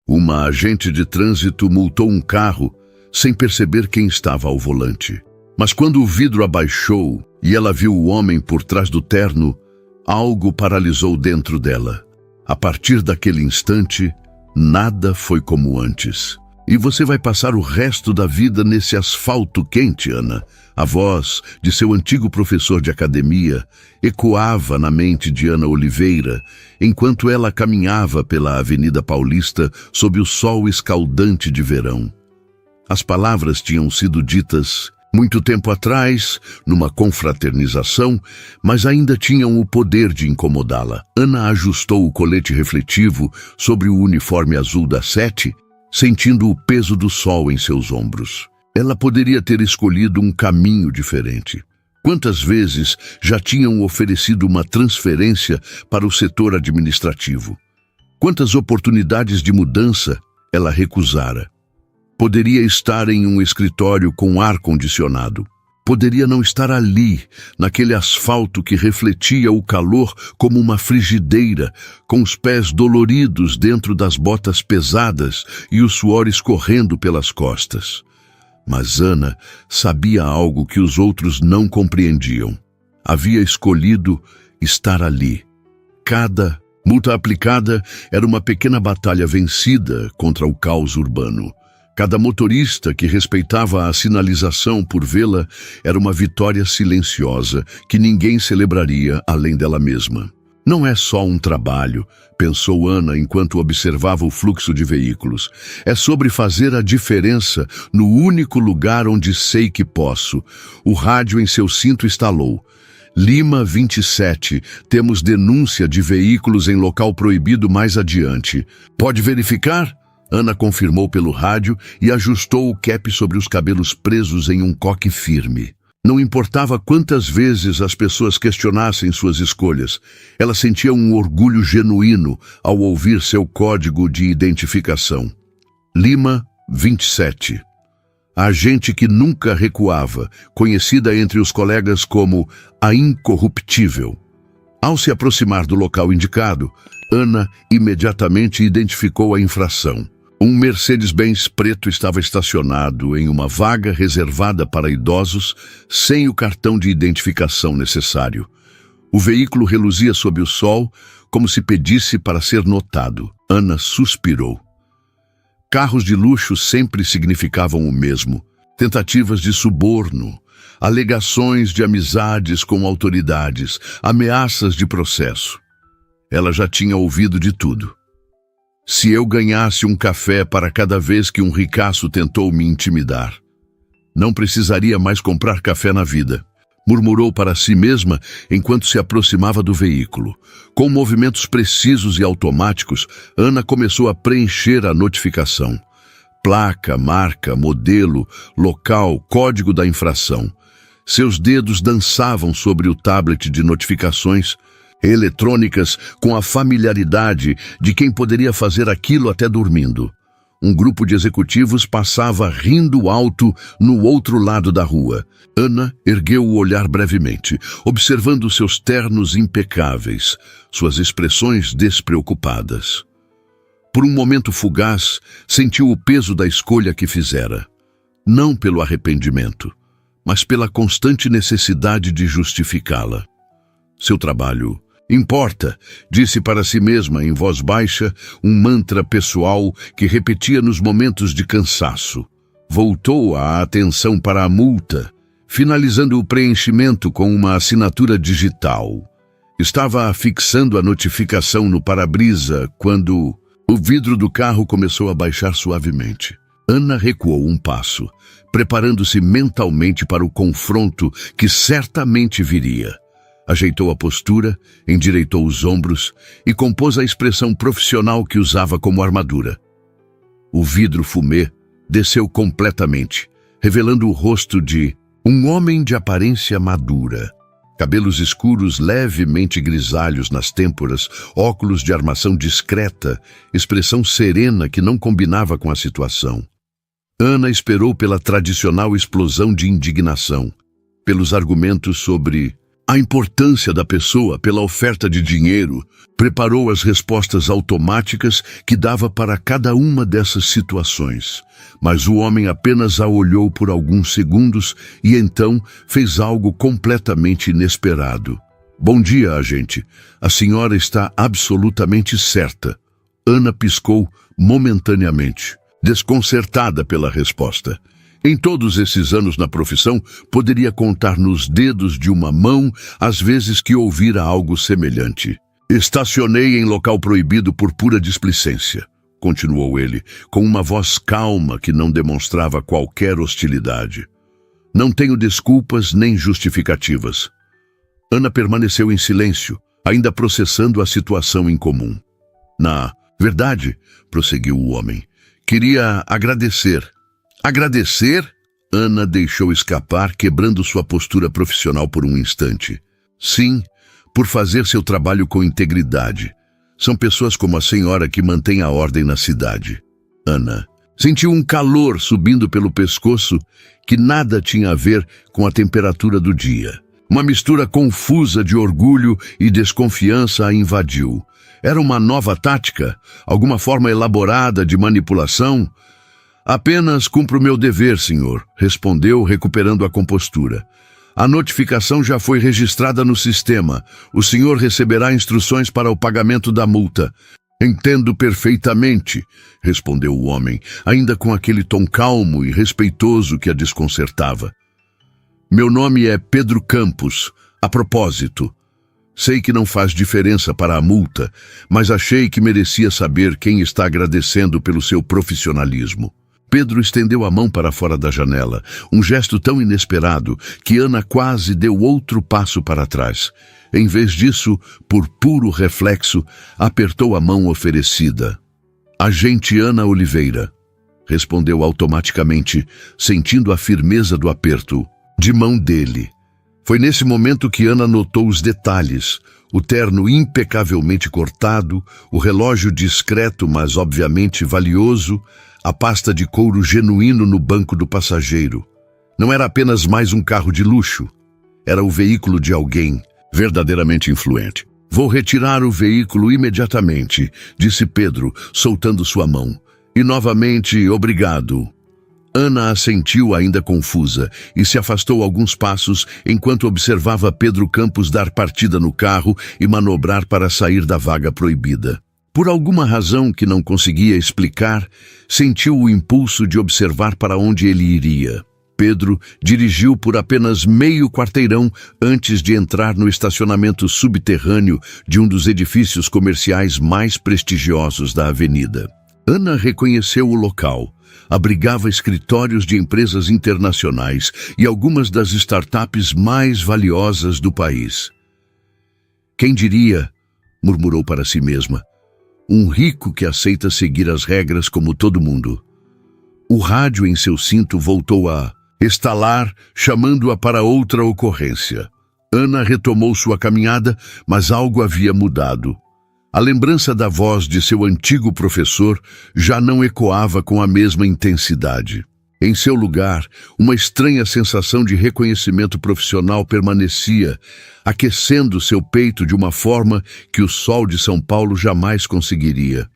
Uma agente de trânsito multou um carro sem perceber quem estava ao volante. Mas quando o vidro abaixou e ela viu o homem por trás do terno, algo paralisou dentro dela. A partir daquele instante, nada foi como antes. E você vai passar o resto da vida nesse asfalto quente, Ana. A voz de seu antigo professor de academia ecoava na mente de Ana Oliveira, enquanto ela caminhava pela Avenida Paulista sob o sol escaldante de verão. As palavras tinham sido ditas muito tempo atrás, numa confraternização, mas ainda tinham o poder de incomodá-la. Ana ajustou o colete refletivo sobre o uniforme azul da 7, sentindo o peso do sol em seus ombros. Ela poderia ter escolhido um caminho diferente. Quantas vezes já tinham oferecido uma transferência para o setor administrativo? Quantas oportunidades de mudança ela recusara? Poderia estar em um escritório com ar-condicionado. Poderia não estar ali, naquele asfalto que refletia o calor como uma frigideira, com os pés doloridos dentro das botas pesadas e o suor escorrendo pelas costas. Mas Ana sabia algo que os outros não compreendiam. Havia escolhido estar ali. Cada multa aplicada era uma pequena batalha vencida contra o caos urbano. Cada motorista que respeitava a sinalização por vê-la era uma vitória silenciosa que ninguém celebraria além dela mesma. Não é só um trabalho, pensou Ana enquanto observava o fluxo de veículos. É sobre fazer a diferença no único lugar onde sei que posso. O rádio em seu cinto estalou. Lima 27, temos denúncia de veículos em local proibido mais adiante. Pode verificar? Ana confirmou pelo rádio e ajustou o cap sobre os cabelos presos em um coque firme. Não importava quantas vezes as pessoas questionassem suas escolhas, ela sentia um orgulho genuíno ao ouvir seu código de identificação. Lima 27. A agente que nunca recuava, conhecida entre os colegas como a Incorruptível. Ao se aproximar do local indicado, Ana imediatamente identificou a infração. Um Mercedes-Benz preto estava estacionado em uma vaga reservada para idosos sem o cartão de identificação necessário. O veículo reluzia sob o sol como se pedisse para ser notado. Ana suspirou. Carros de luxo sempre significavam o mesmo. Tentativas de suborno, alegações de amizades com autoridades, ameaças de processo. Ela já tinha ouvido de tudo. Se eu ganhasse um café para cada vez que um ricaço tentou me intimidar, não precisaria mais comprar café na vida, murmurou para si mesma enquanto se aproximava do veículo. Com movimentos precisos e automáticos, Ana começou a preencher a notificação. Placa, marca, modelo, local, código da infração. Seus dedos dançavam sobre o tablet de notificações eletrônicas com a familiaridade de quem poderia fazer aquilo até dormindo. Um grupo de executivos passava rindo alto no outro lado da rua. Ana ergueu o olhar brevemente, observando seus ternos impecáveis, suas expressões despreocupadas. Por um momento fugaz, sentiu o peso da escolha que fizera. Não pelo arrependimento, mas pela constante necessidade de justificá-la. Seu trabalho importa, disse para si mesma em voz baixa, um mantra pessoal que repetia nos momentos de cansaço. Voltou a atenção para a multa, finalizando o preenchimento com uma assinatura digital. Estava fixando a notificação no para-brisa quando o vidro do carro começou a baixar suavemente. Ana recuou um passo, preparando-se mentalmente para o confronto que certamente viria. Ajeitou a postura, endireitou os ombros e compôs a expressão profissional que usava como armadura. O vidro fumê desceu completamente, revelando o rosto de um homem de aparência madura. Cabelos escuros levemente grisalhos nas têmporas, óculos de armação discreta, expressão serena que não combinava com a situação. Ana esperou pela tradicional explosão de indignação, pelos argumentos sobre A importância da pessoa pela oferta de dinheiro preparou as respostas automáticas que dava para cada uma dessas situações. Mas o homem apenas a olhou por alguns segundos e então fez algo completamente inesperado. Bom dia, agente. A senhora está absolutamente certa. Ana piscou momentaneamente, desconcertada pela resposta. Em todos esses anos na profissão, poderia contar nos dedos de uma mão as vezes que ouvira algo semelhante. Estacionei em local proibido por pura displicência, continuou ele, com uma voz calma que não demonstrava qualquer hostilidade. Não tenho desculpas nem justificativas. Ana permaneceu em silêncio, ainda processando a situação incomum. Na verdade, prosseguiu o homem, queria agradecer. Agradecer? Ana deixou escapar, quebrando sua postura profissional por um instante. Sim, por fazer seu trabalho com integridade. São pessoas como a senhora que mantêm a ordem na cidade. Ana sentiu um calor subindo pelo pescoço que nada tinha a ver com a temperatura do dia. Uma mistura confusa de orgulho e desconfiança a invadiu. Era uma nova tática? Alguma forma elaborada de manipulação? Apenas cumpro meu dever, senhor, respondeu, recuperando a compostura. A notificação já foi registrada no sistema. O senhor receberá instruções para o pagamento da multa. Entendo perfeitamente, respondeu o homem, ainda com aquele tom calmo e respeitoso que a desconcertava. Meu nome é Pedro Campos. A propósito, sei que não faz diferença para a multa, mas achei que merecia saber quem está agradecendo pelo seu profissionalismo. Pedro estendeu a mão para fora da janela, um gesto tão inesperado que Ana quase deu outro passo para trás. Em vez disso, por puro reflexo, apertou a mão oferecida. Agente Ana Oliveira, respondeu automaticamente, sentindo a firmeza do aperto de mão dele. Foi nesse momento que Ana notou os detalhes, o terno impecavelmente cortado, o relógio discreto, mas obviamente valioso, a pasta de couro genuíno no banco do passageiro. Não era apenas mais um carro de luxo. Era o veículo de alguém verdadeiramente influente. Vou retirar o veículo imediatamente, disse Pedro, soltando sua mão. E novamente, obrigado. Ana assentiu ainda confusa e se afastou alguns passos enquanto observava Pedro Campos dar partida no carro e manobrar para sair da vaga proibida. Por alguma razão que não conseguia explicar, sentiu o impulso de observar para onde ele iria. Pedro dirigiu por apenas meio quarteirão antes de entrar no estacionamento subterrâneo de um dos edifícios comerciais mais prestigiosos da avenida. Ana reconheceu o local. Abrigava escritórios de empresas internacionais e algumas das startups mais valiosas do país. Quem diria, murmurou para si mesma, um rico que aceita seguir as regras como todo mundo. O rádio em seu cinto voltou a estalar, chamando-a para outra ocorrência. Ana retomou sua caminhada, mas algo havia mudado. A lembrança da voz de seu antigo professor já não ecoava com a mesma intensidade. Em seu lugar, uma estranha sensação de reconhecimento profissional permanecia, aquecendo seu peito de uma forma que o sol de São Paulo jamais conseguiria.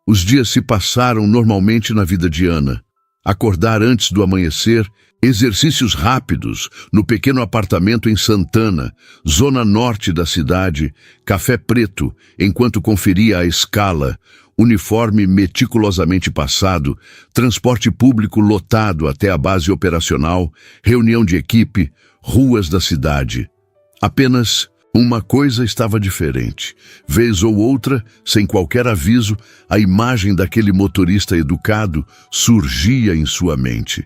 Os dias se passaram normalmente na vida de Ana. Acordar antes do amanhecer, exercícios rápidos no pequeno apartamento em Santana, zona norte da cidade, café preto enquanto conferia a escala, uniforme meticulosamente passado, transporte público lotado até a base operacional, reunião de equipe, ruas da cidade. Apenas uma coisa estava diferente. Vez ou outra, sem qualquer aviso, a imagem daquele motorista educado surgia em sua mente.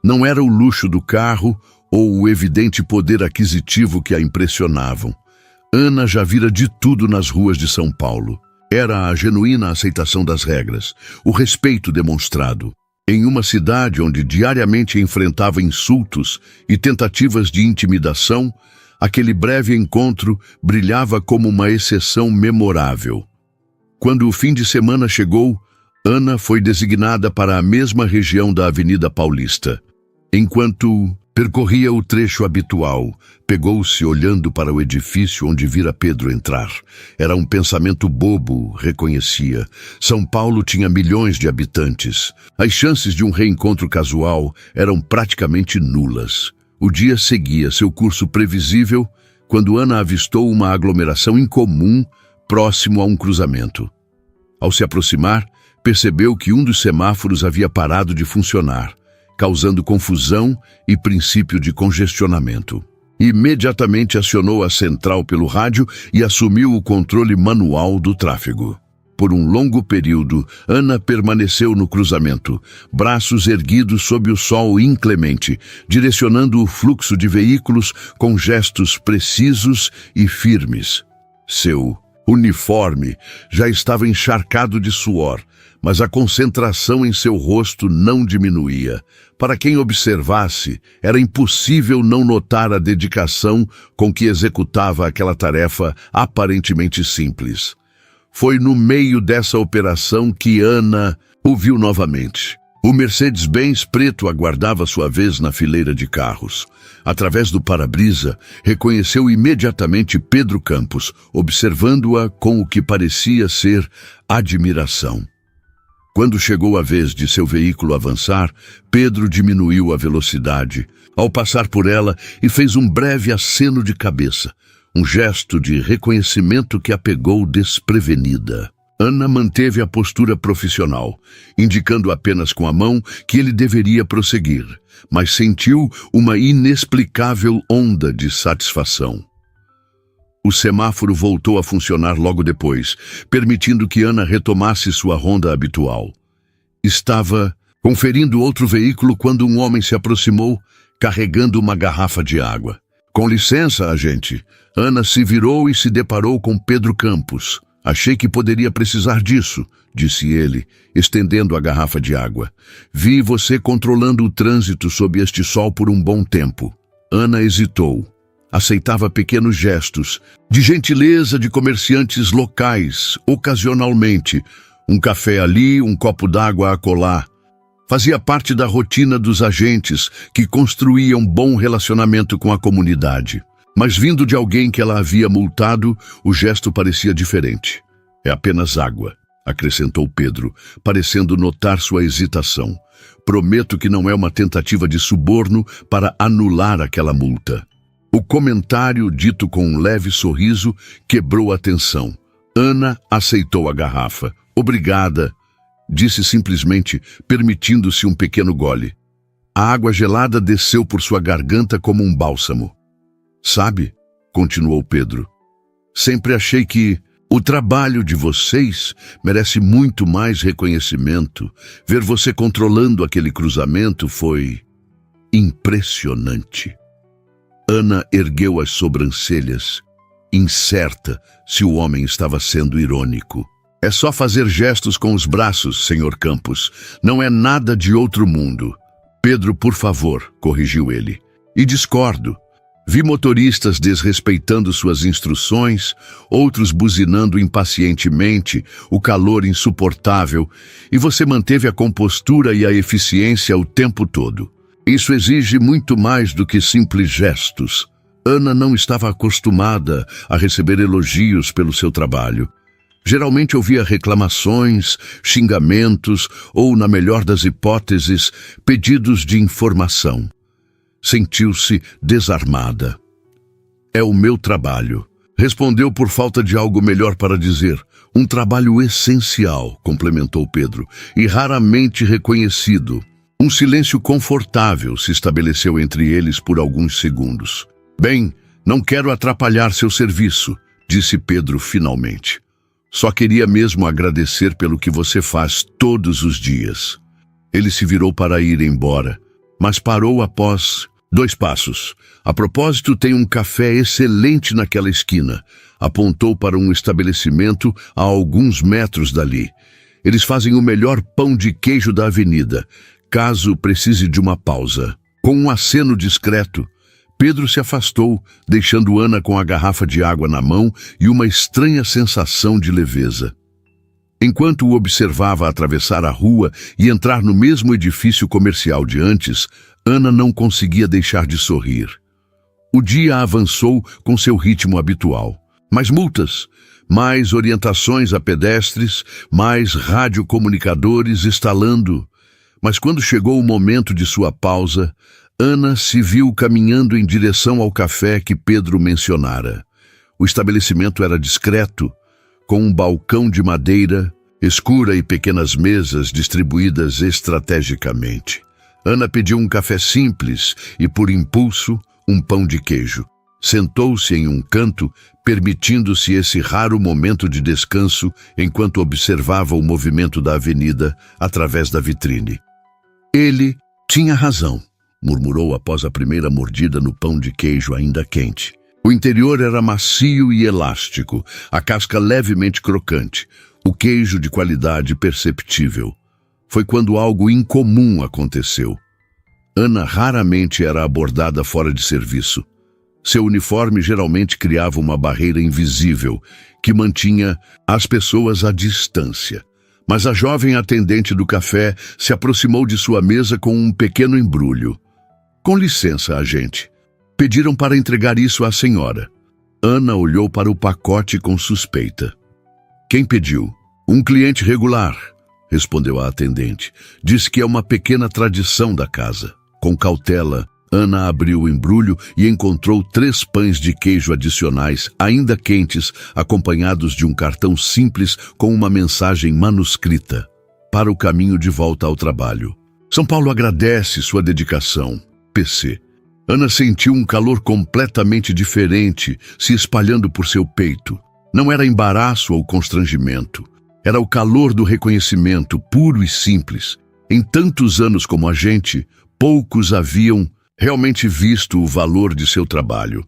Não era o luxo do carro ou o evidente poder aquisitivo que a impressionavam. Ana já vira de tudo nas ruas de São Paulo. Era a genuína aceitação das regras, o respeito demonstrado. Em uma cidade onde diariamente enfrentava insultos e tentativas de intimidação, aquele breve encontro brilhava como uma exceção memorável. Quando o fim de semana chegou, Ana foi designada para a mesma região da Avenida Paulista. Enquanto Percorria o trecho habitual. Pegou-se olhando para o edifício onde vira Pedro entrar. Era um pensamento bobo, reconhecia. São Paulo tinha milhões de habitantes. As chances de um reencontro casual eram praticamente nulas. O dia seguia seu curso previsível quando Ana avistou uma aglomeração incomum próximo a um cruzamento. Ao se aproximar, percebeu que um dos semáforos havia parado de funcionar, causando confusão e princípio de congestionamento. Imediatamente acionou a central pelo rádio e assumiu o controle manual do tráfego. Por um longo período, Ana permaneceu no cruzamento, braços erguidos sob o sol inclemente, direcionando o fluxo de veículos com gestos precisos e firmes. Seu uniforme já estava encharcado de suor, mas a concentração em seu rosto não diminuía. Para quem observasse, era impossível não notar a dedicação com que executava aquela tarefa aparentemente simples. Foi no meio dessa operação que Ana o viu novamente. O Mercedes-Benz preto aguardava sua vez na fileira de carros. Através do para-brisa, reconheceu imediatamente Pedro Campos, observando-a com o que parecia ser admiração. Quando chegou a vez de seu veículo avançar, Pedro diminuiu a velocidade ao passar por ela e fez um breve aceno de cabeça, um gesto de reconhecimento que a pegou desprevenida. Ana manteve a postura profissional, indicando apenas com a mão que ele deveria prosseguir, mas sentiu uma inexplicável onda de satisfação. O semáforo voltou a funcionar logo depois, permitindo que Ana retomasse sua ronda habitual. Estava conferindo outro veículo quando um homem se aproximou, carregando uma garrafa de água. "Com licença, agente." Ana se virou e se deparou com Pedro Campos. "Achei que poderia precisar disso", disse ele, estendendo a garrafa de água. "Vi você controlando o trânsito sob este sol por um bom tempo." Ana hesitou. Aceitava pequenos gestos, de gentileza de comerciantes locais, ocasionalmente. Um café ali, um copo d'água acolá. Fazia parte da rotina dos agentes que construíam bom relacionamento com a comunidade. Mas vindo de alguém que ela havia multado, o gesto parecia diferente. "É apenas água", acrescentou Pedro, parecendo notar sua hesitação. "Prometo que não é uma tentativa de suborno para anular aquela multa." O comentário, dito com um leve sorriso, quebrou a tensão. Ana aceitou a garrafa. "Obrigada", disse simplesmente, permitindo-se um pequeno gole. A água gelada desceu por sua garganta como um bálsamo. "Sabe", continuou Pedro, "sempre achei que o trabalho de vocês merece muito mais reconhecimento. Ver você controlando aquele cruzamento foi impressionante." Ana ergueu as sobrancelhas, incerta se o homem estava sendo irônico. "É só fazer gestos com os braços, Sr. Campos. Não é nada de outro mundo." "Pedro, por favor", corrigiu ele. "E discordo. Vi motoristas desrespeitando suas instruções, outros buzinando impacientemente, o calor insuportável, e você manteve a compostura e a eficiência o tempo todo. Isso exige muito mais do que simples gestos." Ana não estava acostumada a receber elogios pelo seu trabalho. Geralmente ouvia reclamações, xingamentos ou, na melhor das hipóteses, pedidos de informação. Sentiu-se desarmada. "É o meu trabalho", respondeu por falta de algo melhor para dizer. "Um trabalho essencial", complementou Pedro, "e raramente reconhecido." Um silêncio confortável se estabeleceu entre eles por alguns segundos. "Bem, não quero atrapalhar seu serviço", disse Pedro finalmente. "Só queria mesmo agradecer pelo que você faz todos os dias." Ele se virou para ir embora, mas parou após 2 passos. "A propósito, tem um café excelente naquela esquina." Apontou para um estabelecimento a alguns metros dali. "Eles fazem o melhor pão de queijo da avenida, caso precise de uma pausa." Com um aceno discreto, Pedro se afastou, deixando Ana com a garrafa de água na mão e uma estranha sensação de leveza. Enquanto o observava atravessar a rua e entrar no mesmo edifício comercial de antes, Ana não conseguia deixar de sorrir. O dia avançou com seu ritmo habitual. Mais multas, mais orientações a pedestres, mais radiocomunicadores estalando. Mas quando chegou o momento de sua pausa, Ana se viu caminhando em direção ao café que Pedro mencionara. O estabelecimento era discreto, com um balcão de madeira escura e pequenas mesas distribuídas estrategicamente. Ana pediu um café simples e, por impulso, um pão de queijo. Sentou-se em um canto, permitindo-se esse raro momento de descanso enquanto observava o movimento da avenida através da vitrine. Ele tinha razão, murmurou após a primeira mordida no pão de queijo ainda quente. O interior era macio e elástico, a casca levemente crocante, o queijo de qualidade perceptível. Foi quando algo incomum aconteceu. Ana raramente era abordada fora de serviço. Seu uniforme geralmente criava uma barreira invisível que mantinha as pessoas à distância. Mas a jovem atendente do café se aproximou de sua mesa com um pequeno embrulho. Com licença, agente. Pediram para entregar isso à senhora. Ana olhou para o pacote com suspeita. Quem pediu? Um cliente regular, respondeu a atendente. Disse que é uma pequena tradição da casa. Com cautela, Ana abriu o embrulho e encontrou 3 pães de queijo adicionais, ainda quentes, acompanhados de um cartão simples com uma mensagem manuscrita. Para o caminho de volta ao trabalho. São Paulo agradece sua dedicação. PC. Ana sentiu um calor completamente diferente se espalhando por seu peito. Não era embaraço ou constrangimento. Era o calor do reconhecimento, puro e simples. Em tantos anos como agente, poucos haviam realmente visto o valor de seu trabalho.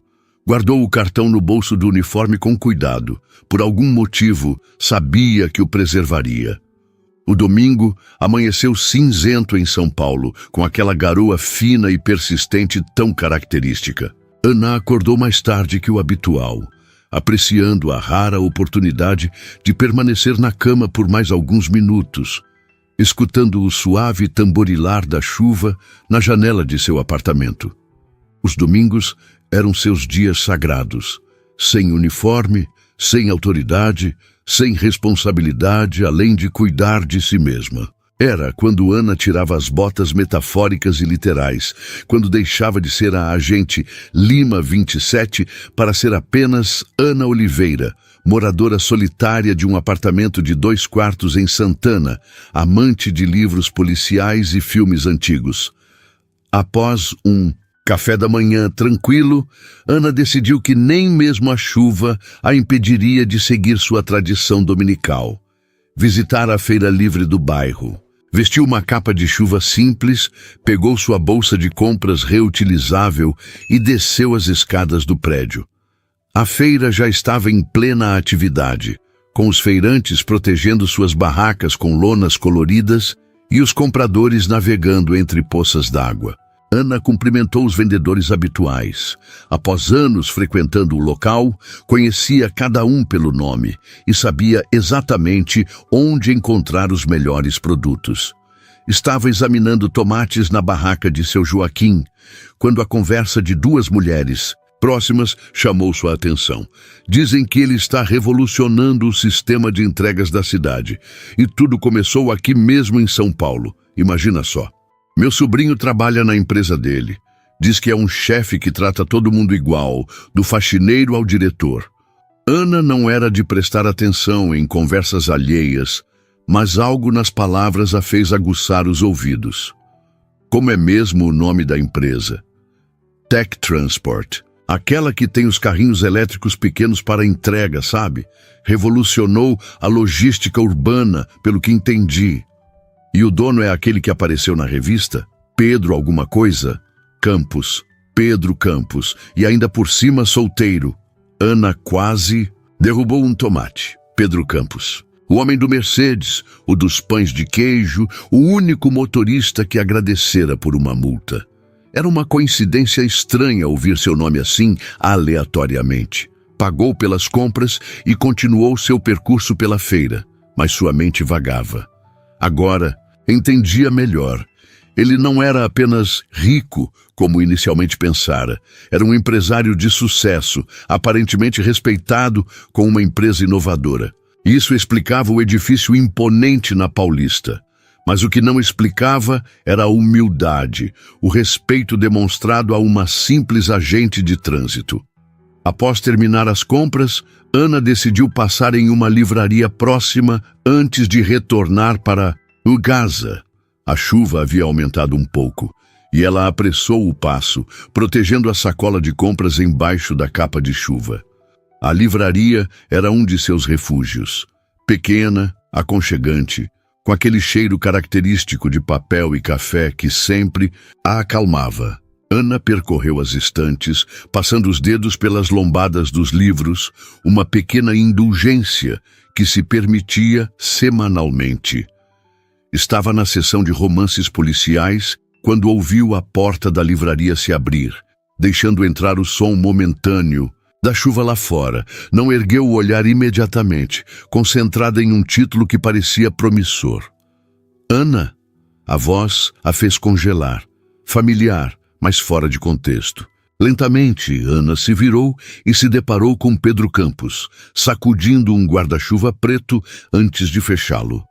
Guardou o cartão no bolso do uniforme com cuidado. Por algum motivo, sabia que o preservaria. O domingo amanheceu cinzento em São Paulo, com aquela garoa fina e persistente tão característica. Ana acordou mais tarde que o habitual, apreciando a rara oportunidade de permanecer na cama por mais alguns minutos, escutando o suave tamborilar da chuva na janela de seu apartamento. Os domingos eram seus dias sagrados, sem uniforme, sem autoridade, sem responsabilidade, além de cuidar de si mesma. Era quando Ana tirava as botas metafóricas e literais, quando deixava de ser a agente Lima 27 para ser apenas Ana Oliveira, moradora solitária de um apartamento de 2 quartos em Santana, amante de livros policiais e filmes antigos. Após um café da manhã tranquilo, Ana decidiu que nem mesmo a chuva a impediria de seguir sua tradição dominical. Visitar a feira livre do bairro. Vestiu uma capa de chuva simples, pegou sua bolsa de compras reutilizável e desceu as escadas do prédio. A feira já estava em plena atividade, com os feirantes protegendo suas barracas com lonas coloridas e os compradores navegando entre poças d'água. Ana cumprimentou os vendedores habituais. Após anos frequentando o local, conhecia cada um pelo nome e sabia exatamente onde encontrar os melhores produtos. Estava examinando tomates na barraca de seu Joaquim, quando a conversa de 2 mulheres próximas chamou sua atenção. Dizem que ele está revolucionando o sistema de entregas da cidade. E tudo começou aqui mesmo em São Paulo. Imagina só. Meu sobrinho trabalha na empresa dele. Diz que é um chefe que trata todo mundo igual, do faxineiro ao diretor. Ana não era de prestar atenção em conversas alheias, mas algo nas palavras a fez aguçar os ouvidos. Como é mesmo o nome da empresa? Tech Transport. Aquela que tem os carrinhos elétricos pequenos para entrega, sabe? Revolucionou a logística urbana, pelo que entendi. E o dono é aquele que apareceu na revista? Pedro alguma coisa? Campos. Pedro Campos. E ainda por cima solteiro. Ana quase derrubou um tomate. Pedro Campos. O homem do Mercedes, o dos pães de queijo, o único motorista que agradecera por uma multa. Era uma coincidência estranha ouvir seu nome assim, aleatoriamente. Pagou pelas compras e continuou seu percurso pela feira, mas sua mente vagava. Agora, entendia melhor. Ele não era apenas rico, como inicialmente pensara. Era um empresário de sucesso, aparentemente respeitado, com uma empresa inovadora. Isso explicava o edifício imponente na Paulista. Mas o que não explicava era a humildade, o respeito demonstrado a uma simples agente de trânsito. Após terminar as compras, Ana decidiu passar em uma livraria próxima antes de retornar para Gaza. A chuva havia aumentado um pouco, e ela apressou o passo, protegendo a sacola de compras embaixo da capa de chuva. A livraria era um de seus refúgios. Pequena, aconchegante, com aquele cheiro característico de papel e café que sempre a acalmava. Ana percorreu as estantes, passando os dedos pelas lombadas dos livros, uma pequena indulgência que se permitia semanalmente. Estava na seção de romances policiais quando ouviu a porta da livraria se abrir, deixando entrar o som momentâneo da chuva lá fora. Não ergueu o olhar imediatamente, concentrada em um título que parecia promissor. Ana. A voz a fez congelar, familiar, mas fora de contexto. Lentamente, Ana se virou e se deparou com Pedro Campos, sacudindo um guarda-chuva preto antes de fechá-lo.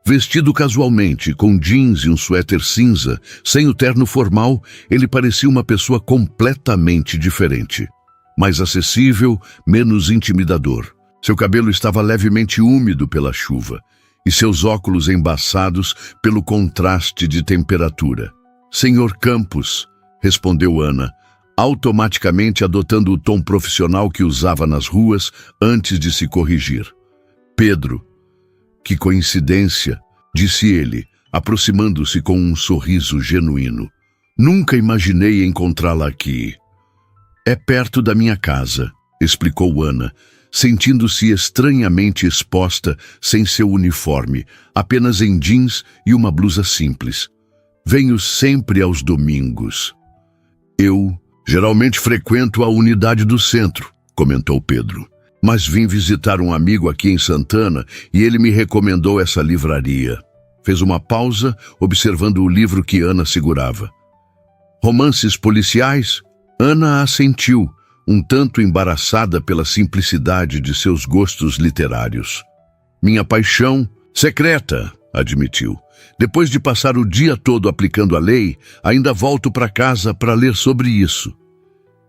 Vestido casualmente, com jeans e um suéter cinza, sem o terno formal, ele parecia uma pessoa completamente diferente. Mais acessível, menos intimidador. Seu cabelo estava levemente úmido pela chuva, e seus óculos embaçados pelo contraste de temperatura. "Senhor Campos", respondeu Ana, automaticamente adotando o tom profissional que usava nas ruas antes de se corrigir. "Pedro." "Que coincidência", disse ele, aproximando-se com um sorriso genuíno. "Nunca imaginei encontrá-la aqui." "É perto da minha casa", explicou Ana, sentindo-se estranhamente exposta sem seu uniforme, apenas em jeans e uma blusa simples. "Venho sempre aos domingos." "Eu geralmente frequento a unidade do centro", comentou Pedro. "Mas vim visitar um amigo aqui em Santana e ele me recomendou essa livraria." Fez uma pausa, observando o livro que Ana segurava. "Romances policiais?" Ana assentiu, um tanto embaraçada pela simplicidade de seus gostos literários. "Minha paixão secreta", admitiu. "Depois de passar o dia todo aplicando a lei, ainda volto para casa para ler sobre isso."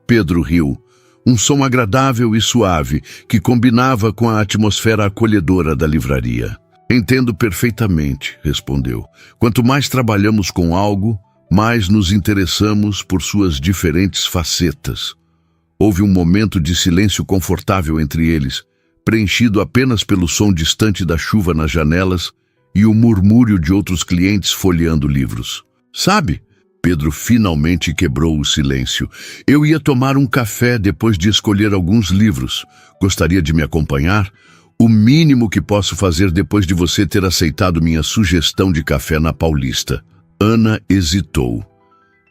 Pedro riu. Um som agradável e suave que combinava com a atmosfera acolhedora da livraria. "Entendo perfeitamente", respondeu. "Quanto mais trabalhamos com algo, mais nos interessamos por suas diferentes facetas." Houve um momento de silêncio confortável entre eles, preenchido apenas pelo som distante da chuva nas janelas e o murmúrio de outros clientes folheando livros. "Sabe?" Pedro finalmente quebrou o silêncio. "Eu ia tomar um café depois de escolher alguns livros. Gostaria de me acompanhar? O mínimo que posso fazer depois de você ter aceitado minha sugestão de café na Paulista." Ana hesitou.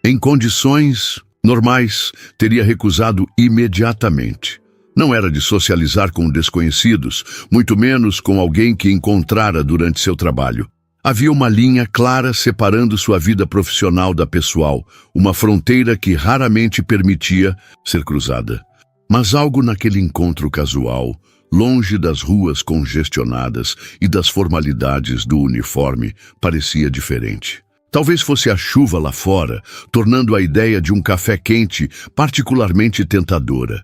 Em condições normais, teria recusado imediatamente. Não era de socializar com desconhecidos, muito menos com alguém que encontrara durante seu trabalho. Havia uma linha clara separando sua vida profissional da pessoal, uma fronteira que raramente permitia ser cruzada. Mas algo naquele encontro casual, longe das ruas congestionadas e das formalidades do uniforme, parecia diferente. Talvez fosse a chuva lá fora, tornando a ideia de um café quente particularmente tentadora.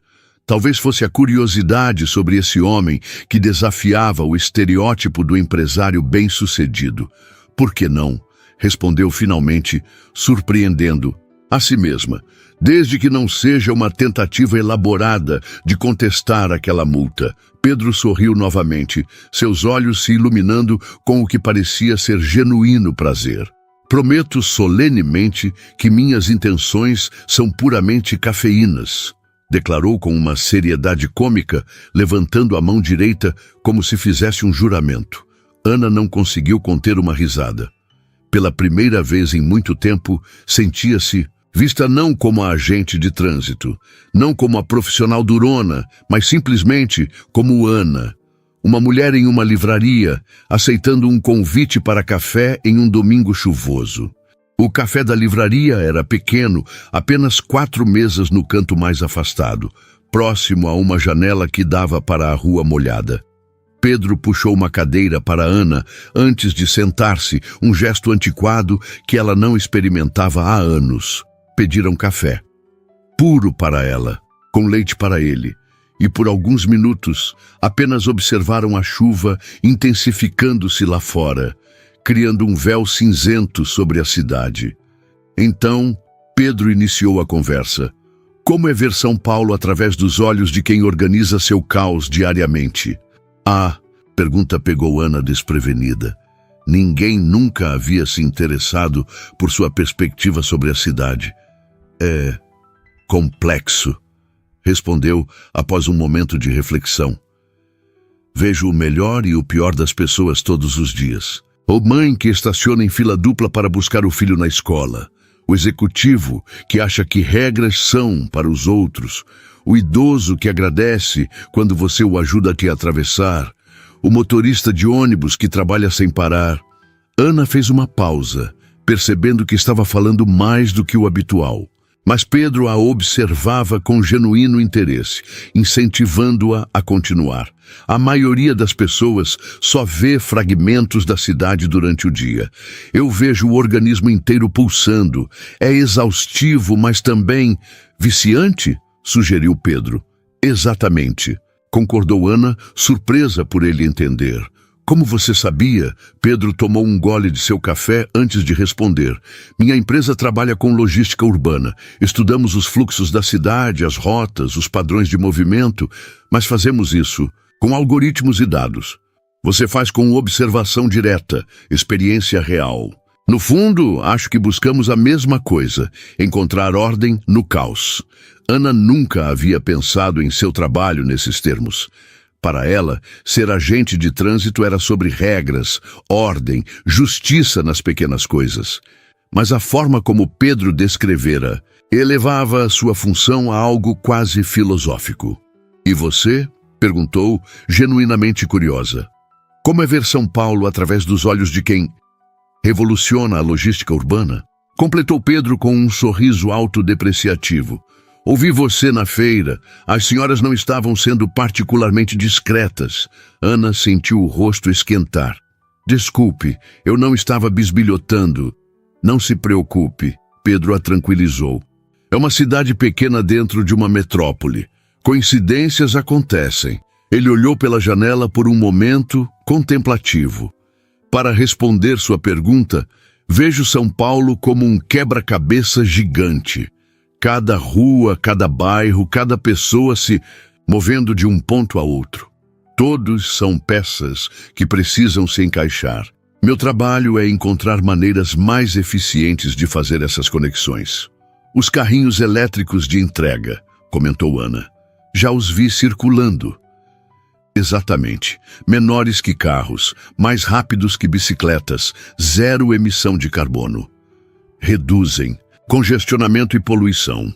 Talvez fosse a curiosidade sobre esse homem que desafiava o estereótipo do empresário bem-sucedido. "Por que não?", respondeu finalmente, surpreendendo a si mesma, desde que não seja uma tentativa elaborada de contestar aquela multa. Pedro sorriu novamente, seus olhos se iluminando com o que parecia ser genuíno prazer. "Prometo solenemente que minhas intenções são puramente cafeínas", declarou com uma seriedade cômica, levantando a mão direita como se fizesse um juramento. Ana não conseguiu conter uma risada. Pela primeira vez em muito tempo, sentia-se vista não como a agente de trânsito, não como a profissional durona, mas simplesmente como Ana, uma mulher em uma livraria, aceitando um convite para café em um domingo chuvoso. O café da livraria era pequeno, apenas 4 mesas no canto mais afastado, próximo a uma janela que dava para a rua molhada. Pedro puxou uma cadeira para Ana antes de sentar-se, um gesto antiquado que ela não experimentava há anos. Pediram café, puro para ela, com leite para ele, e por alguns minutos apenas observaram a chuva intensificando-se lá fora, criando um véu cinzento sobre a cidade. Então, Pedro iniciou a conversa. Como é ver São Paulo através dos olhos de quem organiza seu caos diariamente? A pergunta pegou Ana desprevenida. Ninguém nunca havia se interessado por sua perspectiva sobre a cidade. É complexo, respondeu após um momento de reflexão. Vejo o melhor e o pior das pessoas todos os dias. A mãe que estaciona em fila dupla para buscar o filho na escola. O executivo que acha que regras são para os outros. O idoso que agradece quando você o ajuda a te atravessar. O motorista de ônibus que trabalha sem parar. Ana fez uma pausa, percebendo que estava falando mais do que o habitual. Mas Pedro a observava com genuíno interesse, incentivando-a a continuar. A maioria das pessoas só vê fragmentos da cidade durante o dia. Eu vejo o organismo inteiro pulsando. É exaustivo, mas também viciante, sugeriu Pedro. Exatamente, concordou Ana, surpresa por ele entender. Como você sabia? Pedro tomou um gole de seu café antes de responder. Minha empresa trabalha com logística urbana. Estudamos os fluxos da cidade, as rotas, os padrões de movimento, mas fazemos isso com algoritmos e dados. Você faz com observação direta, experiência real. No fundo, acho que buscamos a mesma coisa, encontrar ordem no caos. Ana nunca havia pensado em seu trabalho nesses termos. Para ela, ser agente de trânsito era sobre regras, ordem, justiça nas pequenas coisas. Mas a forma como Pedro descrevera elevava sua função a algo quase filosófico. E você? Perguntou, genuinamente curiosa. Como é ver São Paulo através dos olhos de quem revoluciona a logística urbana? Completou Pedro com um sorriso autodepreciativo. Ouvi você na feira. As senhoras não estavam sendo particularmente discretas. Ana sentiu o rosto esquentar. Desculpe, eu não estava bisbilhotando. Não se preocupe, Pedro a tranquilizou. É uma cidade pequena dentro de uma metrópole. Coincidências acontecem. Ele olhou pela janela por um momento contemplativo. Para responder sua pergunta, vejo São Paulo como um quebra-cabeça gigante. Cada rua, cada bairro, cada pessoa se movendo de um ponto a outro. Todos são peças que precisam se encaixar. Meu trabalho é encontrar maneiras mais eficientes de fazer essas conexões. Os carrinhos elétricos de entrega, comentou Ana. Já os vi circulando. Exatamente. Menores que carros, mais rápidos que bicicletas, zero emissão de carbono. Reduzem congestionamento e poluição.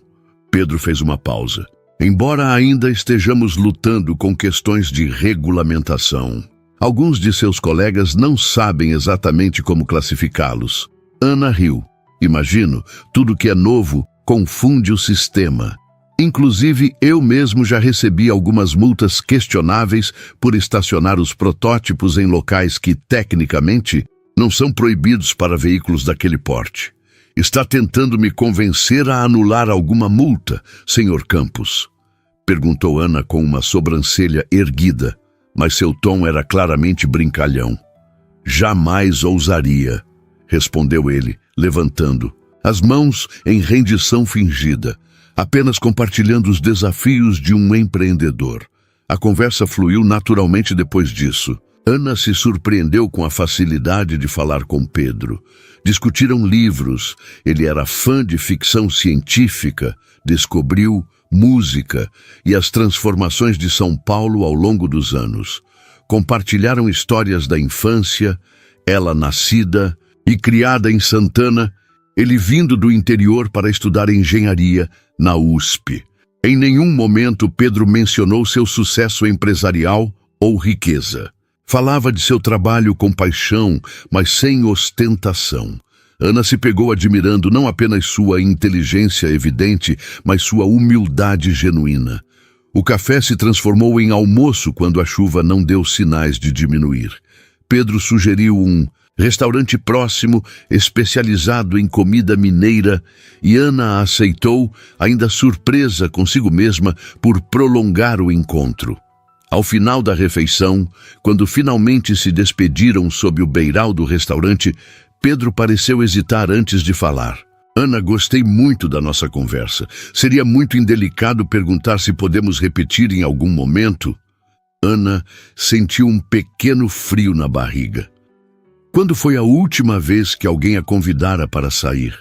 Pedro fez uma pausa. Embora ainda estejamos lutando com questões de regulamentação, alguns de seus colegas não sabem exatamente como classificá-los. Ana riu. Imagino, tudo que é novo confunde o sistema. Inclusive, eu mesmo já recebi algumas multas questionáveis por estacionar os protótipos em locais que, tecnicamente, não são proibidos para veículos daquele porte. Está tentando me convencer a anular alguma multa, Sr. Campos? Perguntou Ana com uma sobrancelha erguida, mas seu tom era claramente brincalhão. Jamais ousaria, respondeu ele, levantando, as mãos em rendição fingida, apenas compartilhando os desafios de um empreendedor. A conversa fluiu naturalmente depois disso. Ana se surpreendeu com a facilidade de falar com Pedro. Discutiram livros, ele era fã de ficção científica, descobriu música e as transformações de São Paulo ao longo dos anos. Compartilharam histórias da infância, ela nascida e criada em Santana, ele vindo do interior para estudar engenharia na USP. Em nenhum momento Pedro mencionou seu sucesso empresarial ou riqueza. Falava de seu trabalho com paixão, mas sem ostentação. Ana se pegou admirando não apenas sua inteligência evidente, mas sua humildade genuína. O café se transformou em almoço quando a chuva não deu sinais de diminuir. Pedro sugeriu um restaurante próximo, especializado em comida mineira, e Ana aceitou, ainda surpresa consigo mesma por prolongar o encontro. Ao final da refeição, quando finalmente se despediram sob o beiral do restaurante, Pedro pareceu hesitar antes de falar. Ana, gostei muito da nossa conversa. Seria muito indelicado perguntar se podemos repetir em algum momento? Ana sentiu um pequeno frio na barriga. Quando foi a última vez que alguém a convidara para sair?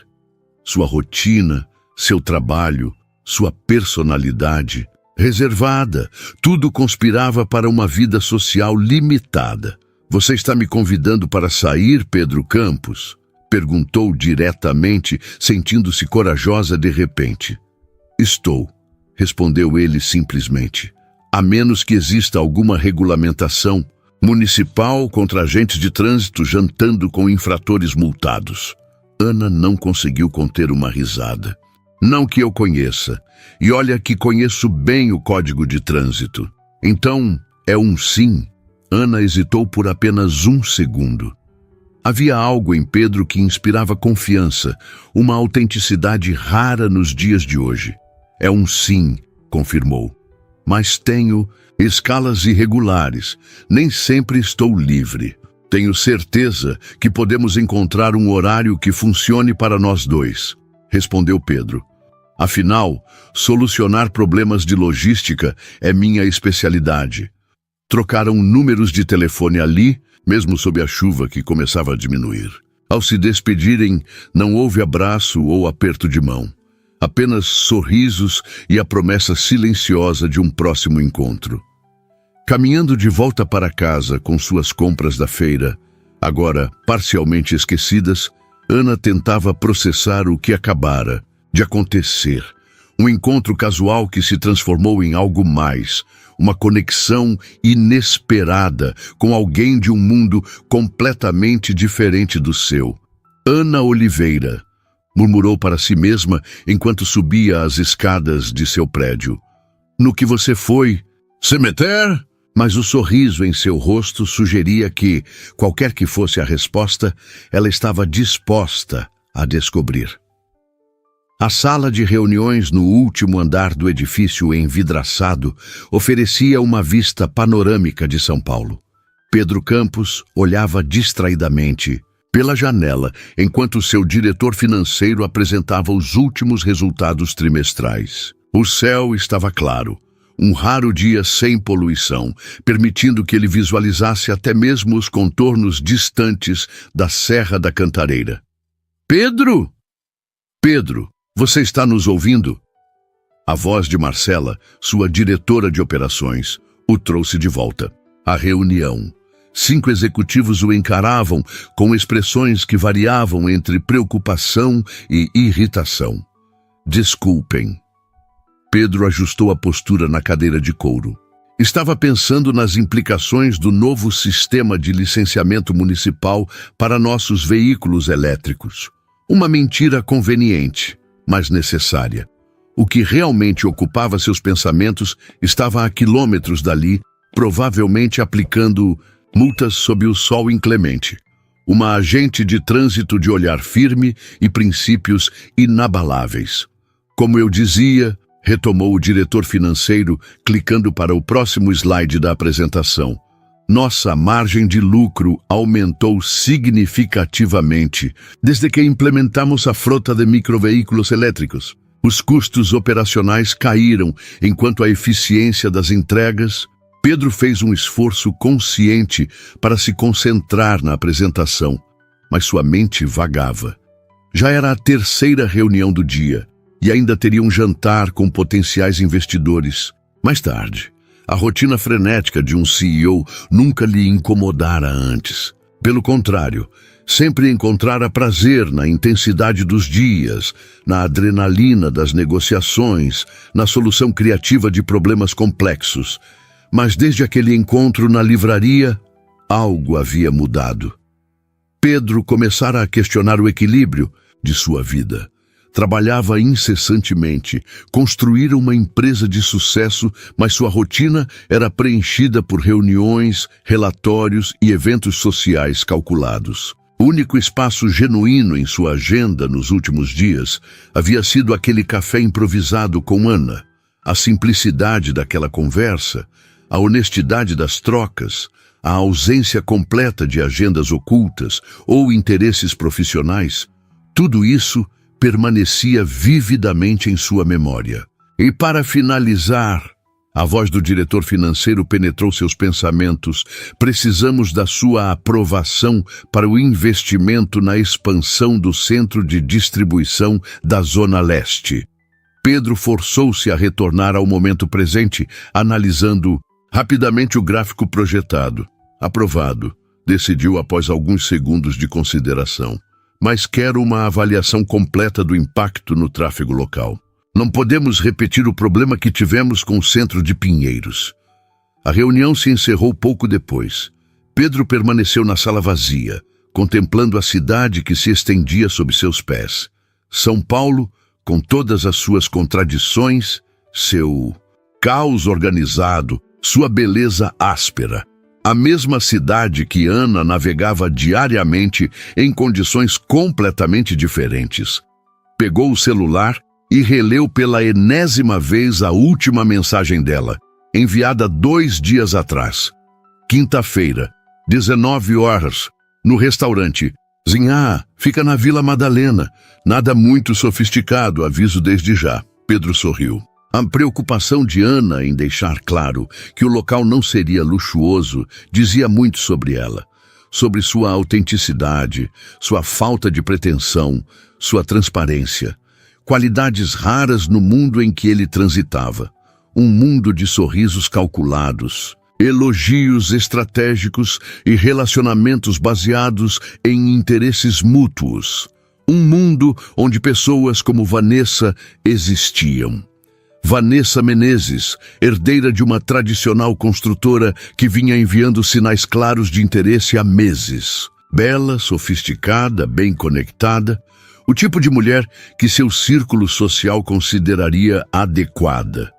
Sua rotina, seu trabalho, sua personalidade reservada, tudo conspirava para uma vida social limitada. Você está me convidando para sair, Pedro Campos? Perguntou diretamente, sentindo-se corajosa de repente. Estou, respondeu ele simplesmente. A menos que exista alguma regulamentação municipal contra agentes de trânsito jantando com infratores multados. Ana não conseguiu conter uma risada. Não que eu conheça. E olha que conheço bem o Código de Trânsito. Então, é um sim. Ana hesitou por apenas um segundo. Havia algo em Pedro que inspirava confiança, uma autenticidade rara nos dias de hoje. É um sim, confirmou. Mas tenho escalas irregulares. Nem sempre estou livre. Tenho certeza que podemos encontrar um horário que funcione para nós dois, respondeu Pedro. Afinal, solucionar problemas de logística é minha especialidade. Trocaram números de telefone ali, mesmo sob a chuva que começava a diminuir. Ao se despedirem, não houve abraço ou aperto de mão. Apenas sorrisos e a promessa silenciosa de um próximo encontro. Caminhando de volta para casa com suas compras da feira, agora parcialmente esquecidas, Ana tentava processar o que acabara de acontecer. Um encontro casual que se transformou em algo mais, uma conexão inesperada com alguém de um mundo completamente diferente do seu. Ana Oliveira, murmurou para si mesma enquanto subia as escadas de seu prédio. No que você foi? Cemitério? Mas o sorriso em seu rosto sugeria que, qualquer que fosse a resposta, ela estava disposta a descobrir. A sala de reuniões no último andar do edifício envidraçado oferecia uma vista panorâmica de São Paulo. Pedro Campos olhava distraidamente pela janela enquanto seu diretor financeiro apresentava os últimos resultados trimestrais. O céu estava claro, um raro dia sem poluição, permitindo que ele visualizasse até mesmo os contornos distantes da Serra da Cantareira. Pedro! Pedro! Você está nos ouvindo? A voz de Marcela, sua diretora de operações, o trouxe de volta. A reunião. 5 executivos o encaravam com expressões que variavam entre preocupação e irritação. Desculpem. Pedro ajustou a postura na cadeira de couro. Estava pensando nas implicações do novo sistema de licenciamento municipal para nossos veículos elétricos. Uma mentira conveniente, mas necessária. O que realmente ocupava seus pensamentos estava a quilômetros dali, provavelmente aplicando multas sob o sol inclemente. Uma agente de trânsito de olhar firme e princípios inabaláveis. Como eu dizia, retomou o diretor financeiro, clicando para o próximo slide da apresentação. Nossa margem de lucro aumentou significativamente desde que implementamos a frota de microveículos elétricos. Os custos operacionais caíram, enquanto a eficiência das entregas. Pedro fez um esforço consciente para se concentrar na apresentação, mas sua mente vagava. Já era a 3ª reunião do dia, e ainda teria um jantar com potenciais investidores. Mais tarde, a rotina frenética de um CEO nunca lhe incomodara antes. Pelo contrário, sempre encontrara prazer na intensidade dos dias, na adrenalina das negociações, na solução criativa de problemas complexos. Mas desde aquele encontro na livraria, algo havia mudado. Pedro começara a questionar o equilíbrio de sua vida. Trabalhava incessantemente, construíra uma empresa de sucesso, mas sua rotina era preenchida por reuniões, relatórios e eventos sociais calculados. O único espaço genuíno em sua agenda nos últimos dias havia sido aquele café improvisado com Ana. A simplicidade daquela conversa, a honestidade das trocas, a ausência completa de agendas ocultas ou interesses profissionais, tudo isso permanecia vividamente em sua memória. E para finalizar, a voz do diretor financeiro penetrou seus pensamentos. Precisamos da sua aprovação para o investimento na expansão do centro de distribuição da Zona Leste. Pedro forçou-se a retornar ao momento presente, analisando rapidamente o gráfico projetado. Aprovado, decidiu após alguns segundos de consideração. Mas quero uma avaliação completa do impacto no tráfego local. Não podemos repetir o problema que tivemos com o centro de Pinheiros. A reunião se encerrou pouco depois. Pedro permaneceu na sala vazia, contemplando a cidade que se estendia sob seus pés. São Paulo, com todas as suas contradições, seu caos organizado, sua beleza áspera. A mesma cidade que Ana navegava diariamente em condições completamente diferentes. Pegou o celular e releu pela enésima vez a última mensagem dela, enviada 2 dias atrás. Quinta-feira, 19 horas, no restaurante. Zinhá, fica na Vila Madalena. Nada muito sofisticado, aviso desde já. Pedro sorriu. A preocupação de Ana em deixar claro que o local não seria luxuoso dizia muito sobre ela, sobre sua autenticidade, sua falta de pretensão, sua transparência, qualidades raras no mundo em que ele transitava, um mundo de sorrisos calculados, elogios estratégicos e relacionamentos baseados em interesses mútuos, um mundo onde pessoas como Vanessa existiam. Vanessa Menezes, herdeira de uma tradicional construtora que vinha enviando sinais claros de interesse há meses. Bela, sofisticada, bem conectada, o tipo de mulher que seu círculo social consideraria adequada.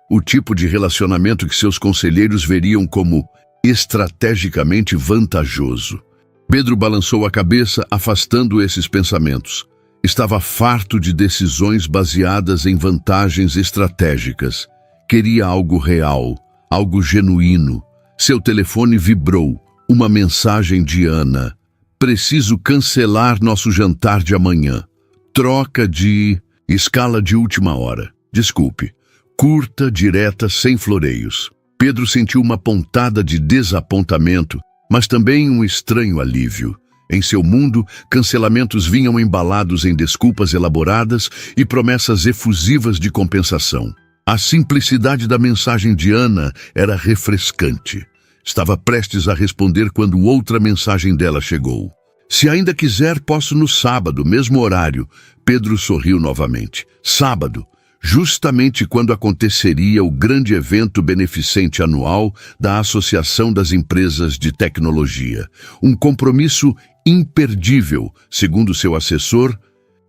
O tipo de relacionamento que seus conselheiros veriam como estrategicamente vantajoso. Pedro balançou a cabeça, afastando esses pensamentos. Estava farto de decisões baseadas em vantagens estratégicas. Queria algo real, algo genuíno. Seu telefone vibrou. Uma mensagem de Ana. Preciso cancelar nosso jantar de amanhã. Troca de... escala de última hora. Desculpe. Curta, direta, sem floreios. Pedro sentiu uma pontada de desapontamento, mas também um estranho alívio. Em seu mundo, cancelamentos vinham embalados em desculpas elaboradas e promessas efusivas de compensação. A simplicidade da mensagem de Ana era refrescante. Estava prestes a responder quando outra mensagem dela chegou. Se ainda quiser, posso no sábado, mesmo horário. Pedro sorriu novamente. Sábado, justamente quando aconteceria o grande evento beneficente anual da Associação das Empresas de Tecnologia. Um compromisso imperdível, segundo seu assessor,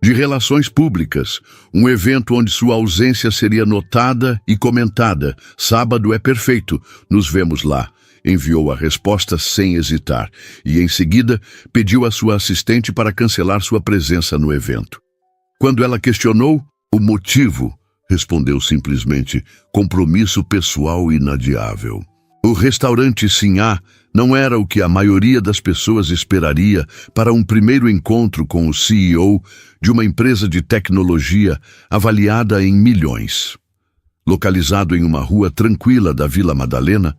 de relações públicas, um evento onde sua ausência seria notada e comentada. Sábado é perfeito, nos vemos lá. Enviou a resposta sem hesitar e, em seguida, pediu à sua assistente para cancelar sua presença no evento. Quando ela questionou o motivo, respondeu simplesmente, compromisso pessoal inadiável. O restaurante Sinhá não era o que a maioria das pessoas esperaria para um primeiro encontro com o CEO de uma empresa de tecnologia avaliada em milhões. Localizado em uma rua tranquila da Vila Madalena,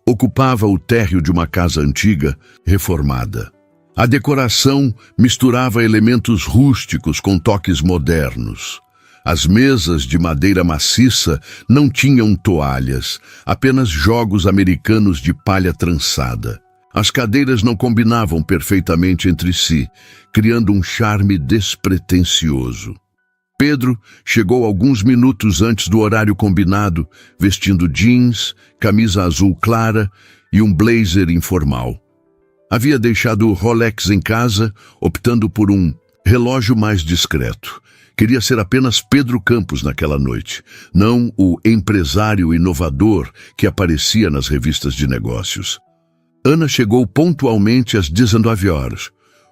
ocupava o térreo de uma casa antiga, reformada. A decoração misturava elementos rústicos com toques modernos. As mesas de madeira maciça não tinham toalhas, apenas jogos americanos de palha trançada. As cadeiras não combinavam perfeitamente entre si, criando um charme despretensioso. Pedro chegou alguns minutos antes do horário combinado, vestindo jeans, camisa azul clara e um blazer informal. Havia deixado o Rolex em casa, optando por um relógio mais discreto. Queria ser apenas Pedro Campos naquela noite, não o empresário inovador que aparecia nas revistas de negócios. Ana chegou pontualmente às 19 horas.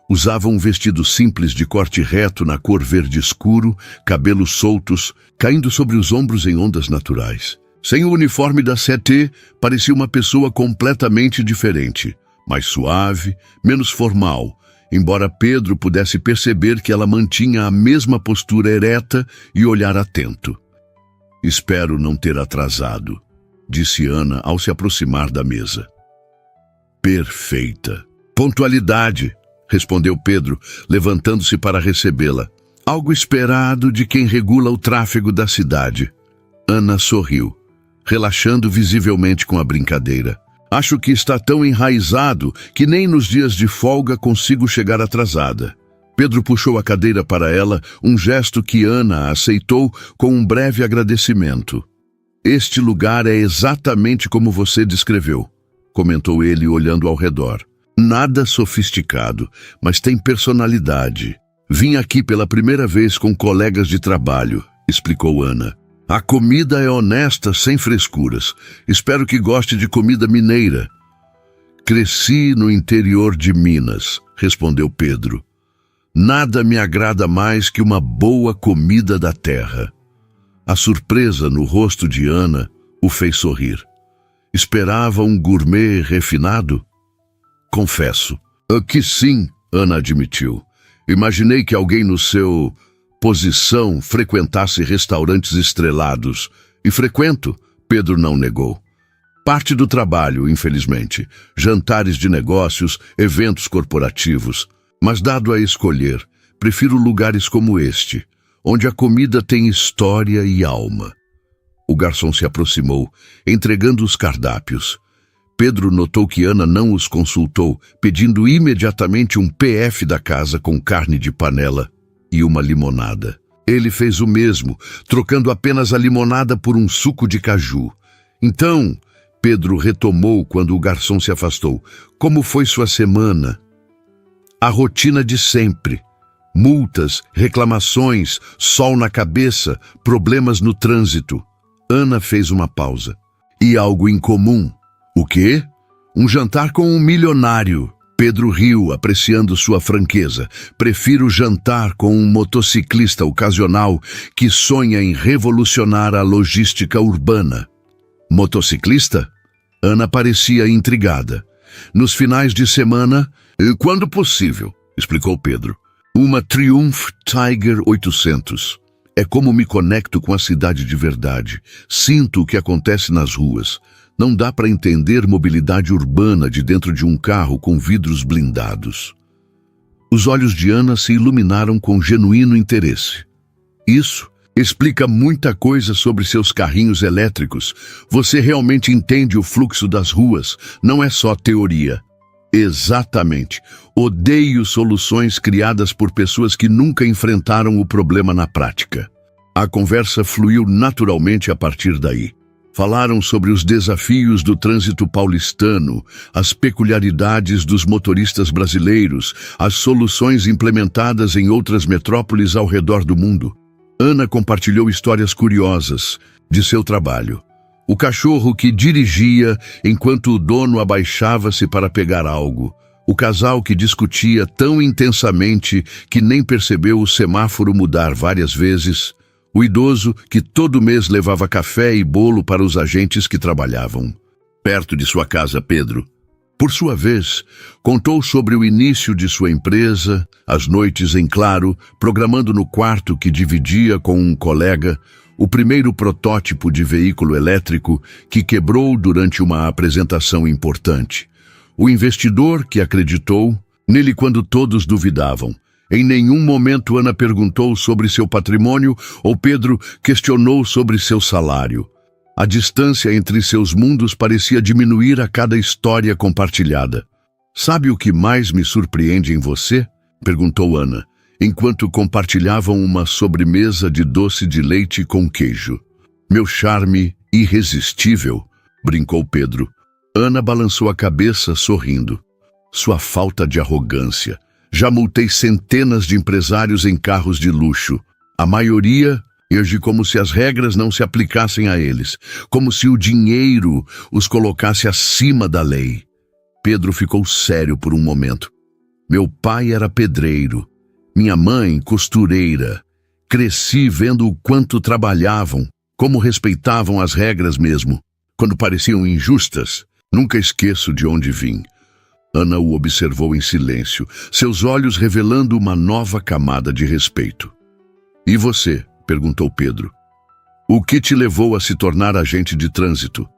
Usava um vestido simples de corte reto na cor verde escuro, cabelos soltos, caindo sobre os ombros em ondas naturais. Sem o uniforme da CT, parecia uma pessoa completamente diferente, mais suave, menos formal, embora Pedro pudesse perceber que ela mantinha a mesma postura ereta e olhar atento. "Espero não ter atrasado", disse Ana ao se aproximar da mesa. "Perfeita. Pontualidade", respondeu Pedro, levantando-se para recebê-la. "Algo esperado de quem regula o tráfego da cidade." Ana sorriu, relaxando visivelmente com a brincadeira. "Acho que está tão enraizado que nem nos dias de folga consigo chegar atrasada." Pedro puxou a cadeira para ela, um gesto que Ana aceitou com um breve agradecimento. "Este lugar é exatamente como você descreveu", comentou ele olhando ao redor. "Nada sofisticado, mas tem personalidade. Vim aqui pela primeira vez com colegas de trabalho", explicou Ana. "A comida é honesta, sem frescuras. Espero que goste de comida mineira." "Cresci no interior de Minas", respondeu Pedro. "Nada me agrada mais que uma boa comida da terra." A surpresa no rosto de Ana o fez sorrir. Esperava um gourmet refinado? "Confesso." Que sim", Ana admitiu. "Imaginei que alguém no seu posição frequentasse restaurantes estrelados. E frequento", Pedro não negou. "Parte do trabalho, infelizmente. Jantares de negócios, eventos corporativos. Mas dado a escolher, prefiro lugares como este, onde a comida tem história e alma." O garçom se aproximou, entregando os cardápios. Pedro notou que Ana não os consultou, pedindo imediatamente um PF da casa com carne de panela e uma limonada. Ele fez o mesmo, trocando apenas a limonada por um suco de caju. "Então", Pedro retomou quando o garçom se afastou, "como foi sua semana?" "A rotina de sempre. Multas, reclamações, sol na cabeça, problemas no trânsito." Ana fez uma pausa. "E algo incomum." "O quê?" "Um jantar com um milionário." Pedro riu, apreciando sua franqueza. "Prefiro jantar com um motociclista ocasional que sonha em revolucionar a logística urbana." "Motociclista?" Ana parecia intrigada. "Nos finais de semana, quando possível", explicou Pedro. "Uma Triumph Tiger 800. É como me conecto com a cidade de verdade. Sinto o que acontece nas ruas. Não dá para entender mobilidade urbana de dentro de um carro com vidros blindados." Os olhos de Ana se iluminaram com genuíno interesse. "Isso explica muita coisa sobre seus carrinhos elétricos. Você realmente entende o fluxo das ruas, não é só teoria." "Exatamente. Odeio soluções criadas por pessoas que nunca enfrentaram o problema na prática." A conversa fluiu naturalmente a partir daí. Falaram sobre os desafios do trânsito paulistano, as peculiaridades dos motoristas brasileiros, as soluções implementadas em outras metrópoles ao redor do mundo. Ana compartilhou histórias curiosas de seu trabalho. O cachorro que dirigia enquanto o dono abaixava-se para pegar algo. O casal que discutia tão intensamente que nem percebeu o semáforo mudar várias vezes. O idoso que todo mês levava café e bolo para os agentes que trabalhavam perto de sua casa. Pedro, por sua vez, contou sobre o início de sua empresa, as noites em claro, programando no quarto que dividia com um colega o primeiro protótipo de veículo elétrico que quebrou durante uma apresentação importante. O investidor que acreditou nele quando todos duvidavam. Em nenhum momento Ana perguntou sobre seu patrimônio ou Pedro questionou sobre seu salário. A distância entre seus mundos parecia diminuir a cada história compartilhada. "Sabe o que mais me surpreende em você?" perguntou Ana, enquanto compartilhavam uma sobremesa de doce de leite com queijo. "Meu charme irresistível", brincou Pedro. Ana balançou a cabeça, sorrindo. Sua falta de arrogância. Já multei centenas de empresários em carros de luxo. A maioria age como se as regras não se aplicassem a eles, como se o dinheiro os colocasse acima da lei. Pedro ficou sério por um momento. Meu pai era pedreiro, minha mãe costureira. Cresci vendo o quanto trabalhavam, como respeitavam as regras mesmo, quando pareciam injustas. Nunca esqueço de onde vim. Ana o observou em silêncio, seus olhos revelando uma nova camada de respeito. E você? Perguntou Pedro. O que te levou a se tornar agente de trânsito?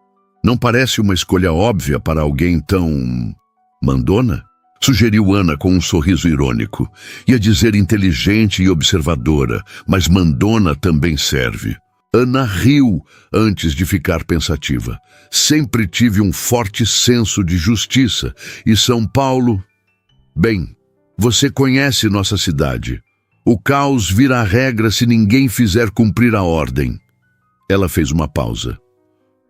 Não parece uma escolha óbvia para alguém tão... mandona? Sugeriu Ana com um sorriso irônico. Ia dizer inteligente e observadora, mas mandona também serve. Ana riu antes de ficar pensativa. Sempre tive um forte senso de justiça. E São Paulo... Bem, você conhece nossa cidade. O caos vira regra se ninguém fizer cumprir a ordem. Ela fez uma pausa.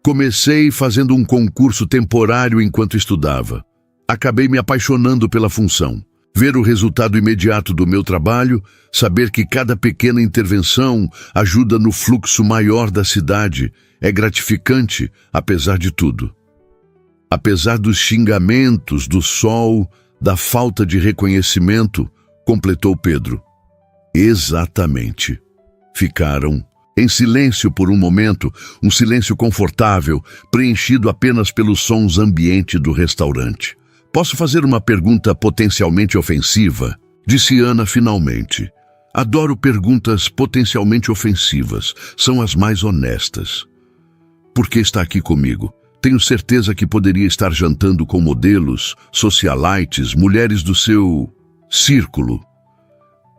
Comecei fazendo um concurso temporário enquanto estudava. Acabei me apaixonando pela função. Ver o resultado imediato do meu trabalho, saber que cada pequena intervenção ajuda no fluxo maior da cidade, é gratificante, apesar de tudo. Apesar dos xingamentos, do sol, da falta de reconhecimento, completou Pedro. Exatamente. Ficaram em silêncio por um momento, um silêncio confortável, preenchido apenas pelos sons ambientes do restaurante. Posso fazer uma pergunta potencialmente ofensiva? Disse Ana finalmente. Adoro perguntas potencialmente ofensivas. São as mais honestas. Por que está aqui comigo? Tenho certeza que poderia estar jantando com modelos, socialites, mulheres do seu círculo.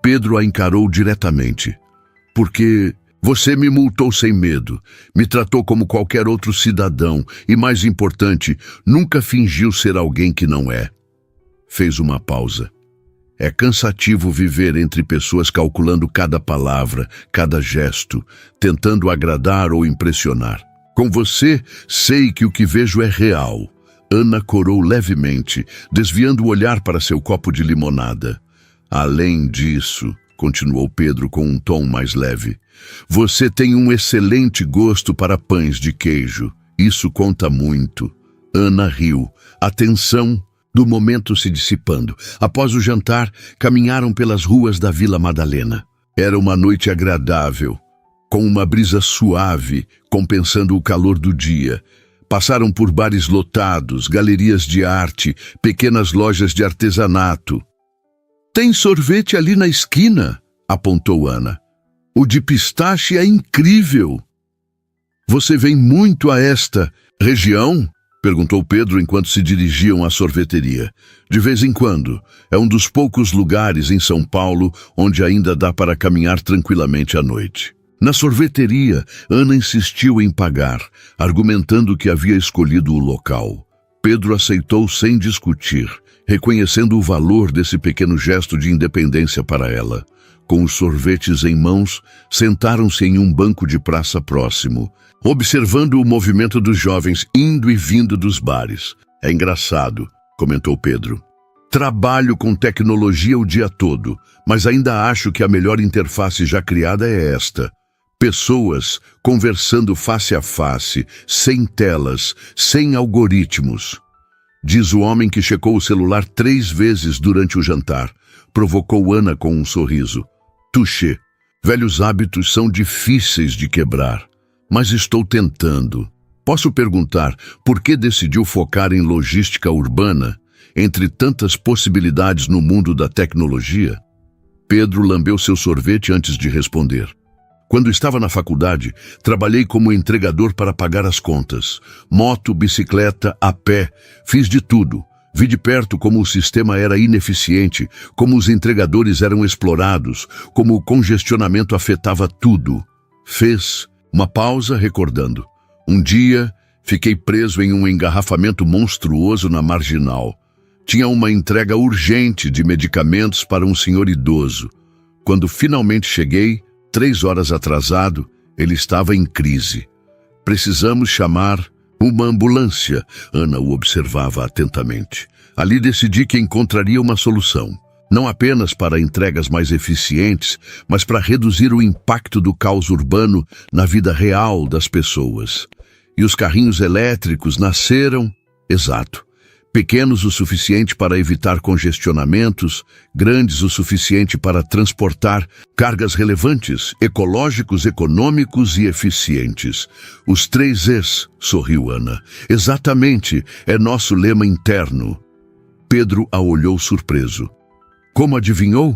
Pedro a encarou diretamente. Porque você me multou sem medo, me tratou como qualquer outro cidadão e, mais importante, nunca fingiu ser alguém que não é. Fez uma pausa. É cansativo viver entre pessoas calculando cada palavra, cada gesto, tentando agradar ou impressionar. Com você, sei que o que vejo é real. Ana corou levemente, desviando o olhar para seu copo de limonada. Além disso, continuou Pedro com um tom mais leve, você tem um excelente gosto para pães de queijo. Isso conta muito. Ana riu. A tensão do momento se dissipando. Após o jantar, caminharam pelas ruas da Vila Madalena. Era uma noite agradável, com uma brisa suave, compensando o calor do dia. Passaram por bares lotados, galerias de arte, pequenas lojas de artesanato. Tem sorvete ali na esquina, apontou Ana. O de pistache é incrível. Você vem muito a esta região? Perguntou Pedro enquanto se dirigiam à sorveteria. De vez em quando. É um dos poucos lugares em São Paulo onde ainda dá para caminhar tranquilamente à noite. Na sorveteria, Ana insistiu em pagar, argumentando que havia escolhido o local. Pedro aceitou sem discutir, reconhecendo o valor desse pequeno gesto de independência para ela. Com os sorvetes em mãos, sentaram-se em um banco de praça próximo, observando o movimento dos jovens indo e vindo dos bares. É engraçado, comentou Pedro. Trabalho com tecnologia o dia todo, mas ainda acho que a melhor interface já criada é esta. Pessoas conversando face a face, sem telas, sem algoritmos. Diz o homem que checou o celular 3 vezes durante o jantar. Provocou Ana com um sorriso. Touché. Velhos hábitos são difíceis de quebrar. Mas estou tentando. Posso perguntar por que decidiu focar em logística urbana, entre tantas possibilidades no mundo da tecnologia? Pedro lambeu seu sorvete antes de responder. Quando estava na faculdade, trabalhei como entregador para pagar as contas. Moto, bicicleta, a pé, fiz de tudo. Vi de perto como o sistema era ineficiente, como os entregadores eram explorados, como o congestionamento afetava tudo. Fez uma pausa recordando. Um dia, fiquei preso em um engarrafamento monstruoso na Marginal. Tinha uma entrega urgente de medicamentos para um senhor idoso. Quando finalmente cheguei, 3 horas atrasado, ele estava em crise. Precisamos chamar uma ambulância. Ana o observava atentamente. Ali decidi que encontraria uma solução, não apenas para entregas mais eficientes, mas para reduzir o impacto do caos urbano na vida real das pessoas. E os carrinhos elétricos nasceram, exato, pequenos o suficiente para evitar congestionamentos, grandes o suficiente para transportar cargas relevantes, ecológicos, econômicos e eficientes. Os 3 Es, sorriu Ana. Exatamente, é nosso lema interno. Pedro a olhou surpreso. Como adivinhou?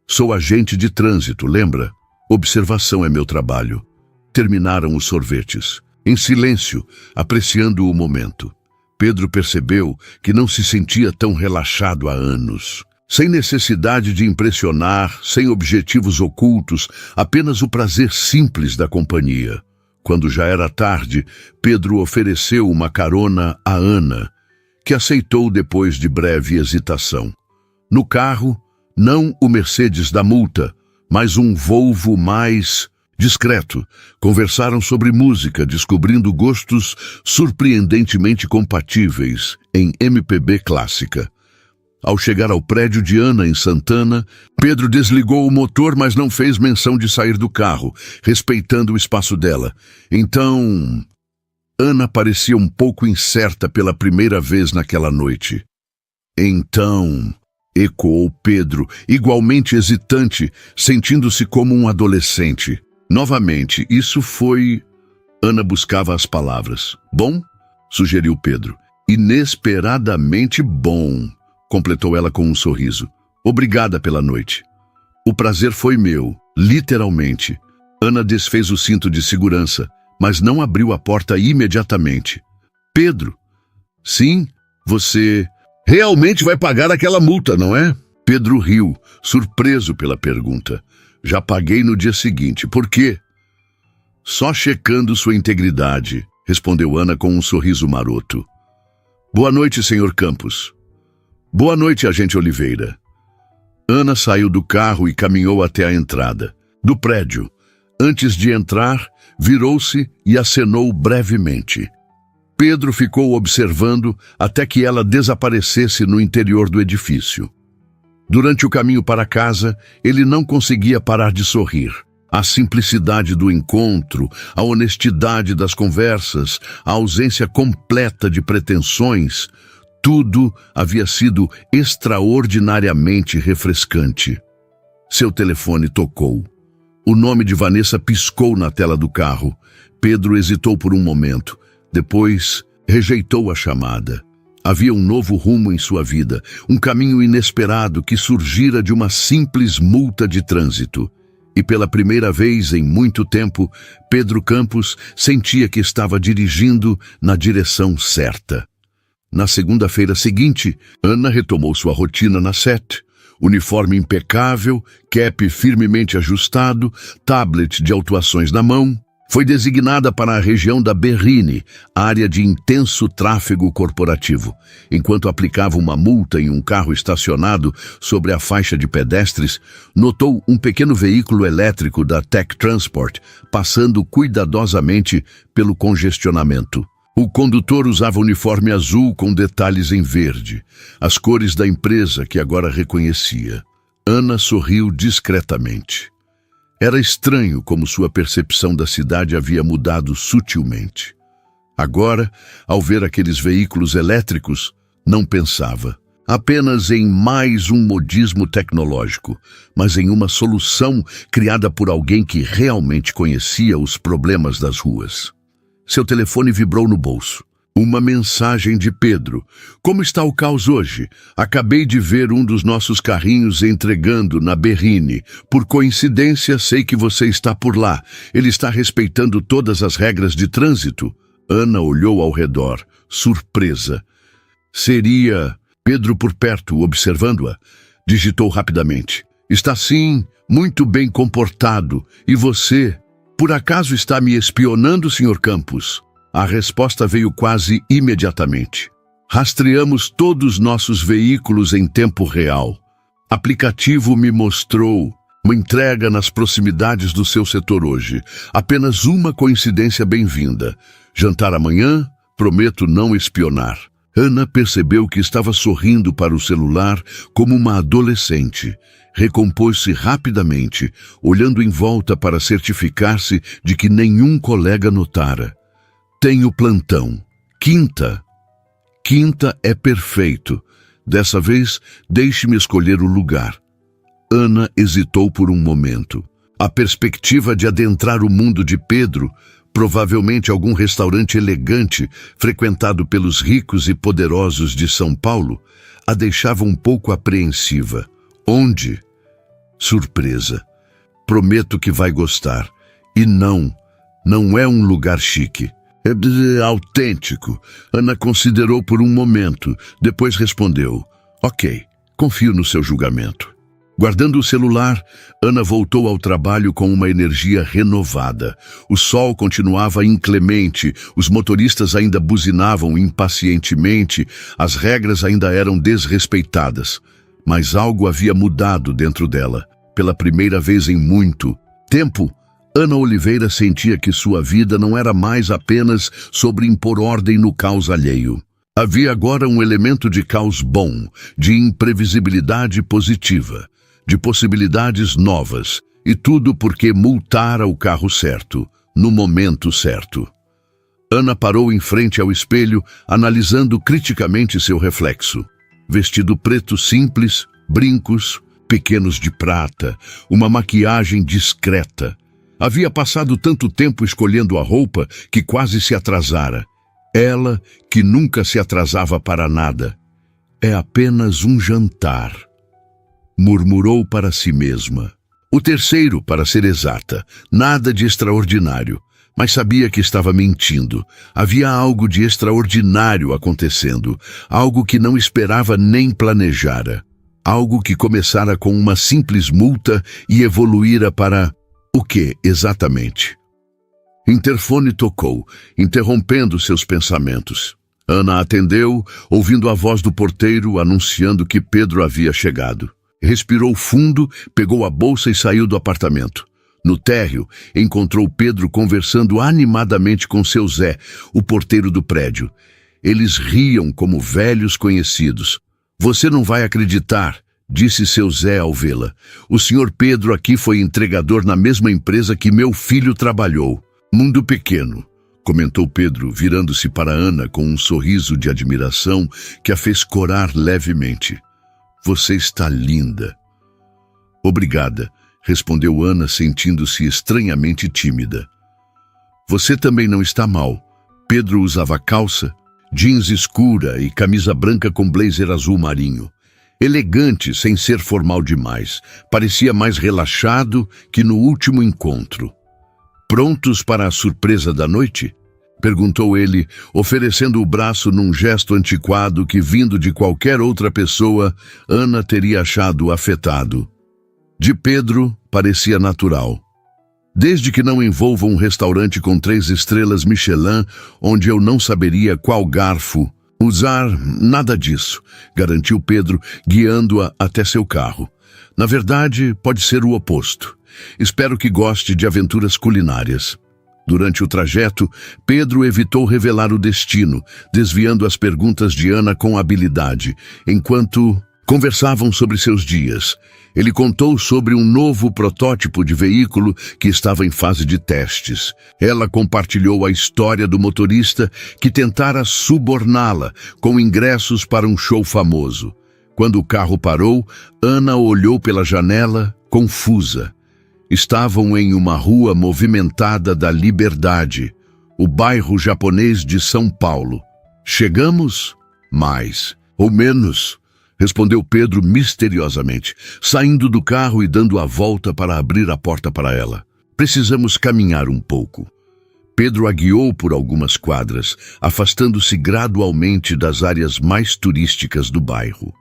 Sou agente de trânsito, lembra? Observação é meu trabalho. Terminaram os sorvetes. Em silêncio, apreciando o momento. Pedro percebeu que não se sentia tão relaxado há anos. Sem necessidade de impressionar, sem objetivos ocultos, apenas o prazer simples da companhia. Quando já era tarde, Pedro ofereceu uma carona a Ana, que aceitou depois de breve hesitação. No carro, não o Mercedes da multa, mas um Volvo mais discreto. Conversaram sobre música, descobrindo gostos surpreendentemente compatíveis em MPB clássica. Ao chegar ao prédio de Ana, em Santana, Pedro desligou o motor, mas não fez menção de sair do carro, respeitando o espaço dela. Então, Ana parecia um pouco incerta pela primeira vez naquela noite. Então, ecoou Pedro, igualmente hesitante, sentindo-se como um adolescente. Novamente, isso foi... Ana buscava as palavras. Bom? Sugeriu Pedro. Inesperadamente bom, completou ela com um sorriso. Obrigada pela noite. O prazer foi meu, literalmente. Ana desfez o cinto de segurança, mas não abriu a porta imediatamente. Pedro? Sim, você... realmente vai pagar aquela multa, não é? Pedro riu, surpreso pela pergunta. Já paguei no dia seguinte. Por quê? Só checando sua integridade, respondeu Ana com um sorriso maroto. Boa noite, senhor Campos. Boa noite, agente Oliveira. Ana saiu do carro e caminhou até a entrada do prédio. Antes de entrar, virou-se e acenou brevemente. Pedro ficou observando até que ela desaparecesse no interior do edifício. Durante o caminho para casa, ele não conseguia parar de sorrir. A simplicidade do encontro, a honestidade das conversas, a ausência completa de pretensões, tudo havia sido extraordinariamente refrescante. Seu telefone tocou. O nome de Vanessa piscou na tela do carro. Pedro hesitou por um momento. Depois, rejeitou a chamada. Havia um novo rumo em sua vida, um caminho inesperado que surgira de uma simples multa de trânsito. E pela primeira vez em muito tempo, Pedro Campos sentia que estava dirigindo na direção certa. Na segunda-feira seguinte, Ana retomou sua rotina na SET. Uniforme impecável, cap firmemente ajustado, tablet de autuações na mão. Foi designada para a região da Berrini, área de intenso tráfego corporativo. Enquanto aplicava uma multa em um carro estacionado sobre a faixa de pedestres, notou um pequeno veículo elétrico da Tech Transport passando cuidadosamente pelo congestionamento. O condutor usava uniforme azul com detalhes em verde, as cores da empresa que agora reconhecia. Ana sorriu discretamente. Era estranho como sua percepção da cidade havia mudado sutilmente. Agora, ao ver aqueles veículos elétricos, não pensava apenas em mais um modismo tecnológico, mas em uma solução criada por alguém que realmente conhecia os problemas das ruas. Seu telefone vibrou no bolso. Uma mensagem de Pedro. Como está o caos hoje? Acabei de ver um dos nossos carrinhos entregando na Berrini. Por coincidência, sei que você está por lá. Ele está respeitando todas as regras de trânsito? Ana olhou ao redor, surpresa. Seria Pedro por perto, observando-a. Digitou rapidamente. Está sim, muito bem comportado. E você? Por acaso está me espionando, Sr. Campos? A resposta veio quase imediatamente. Rastreamos todos nossos veículos em tempo real. Aplicativo me mostrou uma entrega nas proximidades do seu setor hoje. Apenas uma coincidência bem-vinda. Jantar amanhã? Prometo não espionar. Ana percebeu que estava sorrindo para o celular como uma adolescente. Recompôs-se rapidamente, olhando em volta para certificar-se de que nenhum colega notara. Tenho plantão. Quinta. Quinta é perfeito. Dessa vez, deixe-me escolher o lugar. Ana hesitou por um momento. A perspectiva de adentrar o mundo de Pedro, provavelmente algum restaurante elegante frequentado pelos ricos e poderosos de São Paulo, a deixava um pouco apreensiva. Onde? Surpresa. Prometo que vai gostar. E não é um lugar chique. É autêntico. Ana considerou por um momento, depois respondeu: ok, confio no seu julgamento. Guardando o celular, Ana voltou ao trabalho com uma energia renovada. O sol continuava inclemente, os motoristas ainda buzinavam impacientemente, as regras ainda eram desrespeitadas. Mas algo havia mudado dentro dela. Pela primeira vez em muito tempo, Ana Oliveira sentia que sua vida não era mais apenas sobre impor ordem no caos alheio. Havia agora um elemento de caos bom, de imprevisibilidade positiva, de possibilidades novas, e tudo porque multara o carro certo, no momento certo. Ana parou em frente ao espelho, analisando criticamente seu reflexo. Vestido preto simples, brincos, pequenos de prata, uma maquiagem discreta. Havia passado tanto tempo escolhendo a roupa que quase se atrasara. Ela, que nunca se atrasava para nada. É apenas um jantar, murmurou para si mesma. O terceiro, para ser exata, nada de extraordinário, mas sabia que estava mentindo. Havia algo de extraordinário acontecendo, algo que não esperava nem planejara, algo que começara com uma simples multa e evoluíra para... o que, exatamente? Interfone tocou, interrompendo seus pensamentos. Ana atendeu, ouvindo a voz do porteiro anunciando que Pedro havia chegado. Respirou fundo, pegou a bolsa e saiu do apartamento. No térreo, encontrou Pedro conversando animadamente com seu Zé, o porteiro do prédio. Eles riam como velhos conhecidos. Você não vai acreditar, disse seu Zé ao vê-la. O senhor Pedro aqui foi entregador na mesma empresa que meu filho trabalhou. Mundo pequeno, comentou Pedro, virando-se para Ana com um sorriso de admiração que a fez corar levemente. Você está linda. Obrigada, respondeu Ana, sentindo-se estranhamente tímida. Você também não está mal. Pedro usava calça, jeans escura e camisa branca com blazer azul marinho. Elegante, sem ser formal demais. Parecia mais relaxado que no último encontro. Prontos para a surpresa da noite? Perguntou ele, oferecendo o braço num gesto antiquado que, vindo de qualquer outra pessoa, Ana teria achado afetado. De Pedro, parecia natural. Desde que não envolva um restaurante com 3 estrelas Michelin, onde eu não saberia qual garfo usar, nada disso, garantiu Pedro, guiando-a até seu carro. Na verdade, pode ser o oposto. Espero que goste de aventuras culinárias. Durante o trajeto, Pedro evitou revelar o destino, desviando as perguntas de Ana com habilidade, enquanto conversavam sobre seus dias. Ele contou sobre um novo protótipo de veículo que estava em fase de testes. Ela compartilhou a história do motorista que tentara suborná-la com ingressos para um show famoso. Quando o carro parou, Ana olhou pela janela, confusa. Estavam em uma rua movimentada da Liberdade, o bairro japonês de São Paulo. Chegamos? Mais ou menos, respondeu Pedro misteriosamente, saindo do carro e dando a volta para abrir a porta para ela. Precisamos caminhar um pouco. Pedro a guiou por algumas quadras, afastando-se gradualmente das áreas mais turísticas do bairro.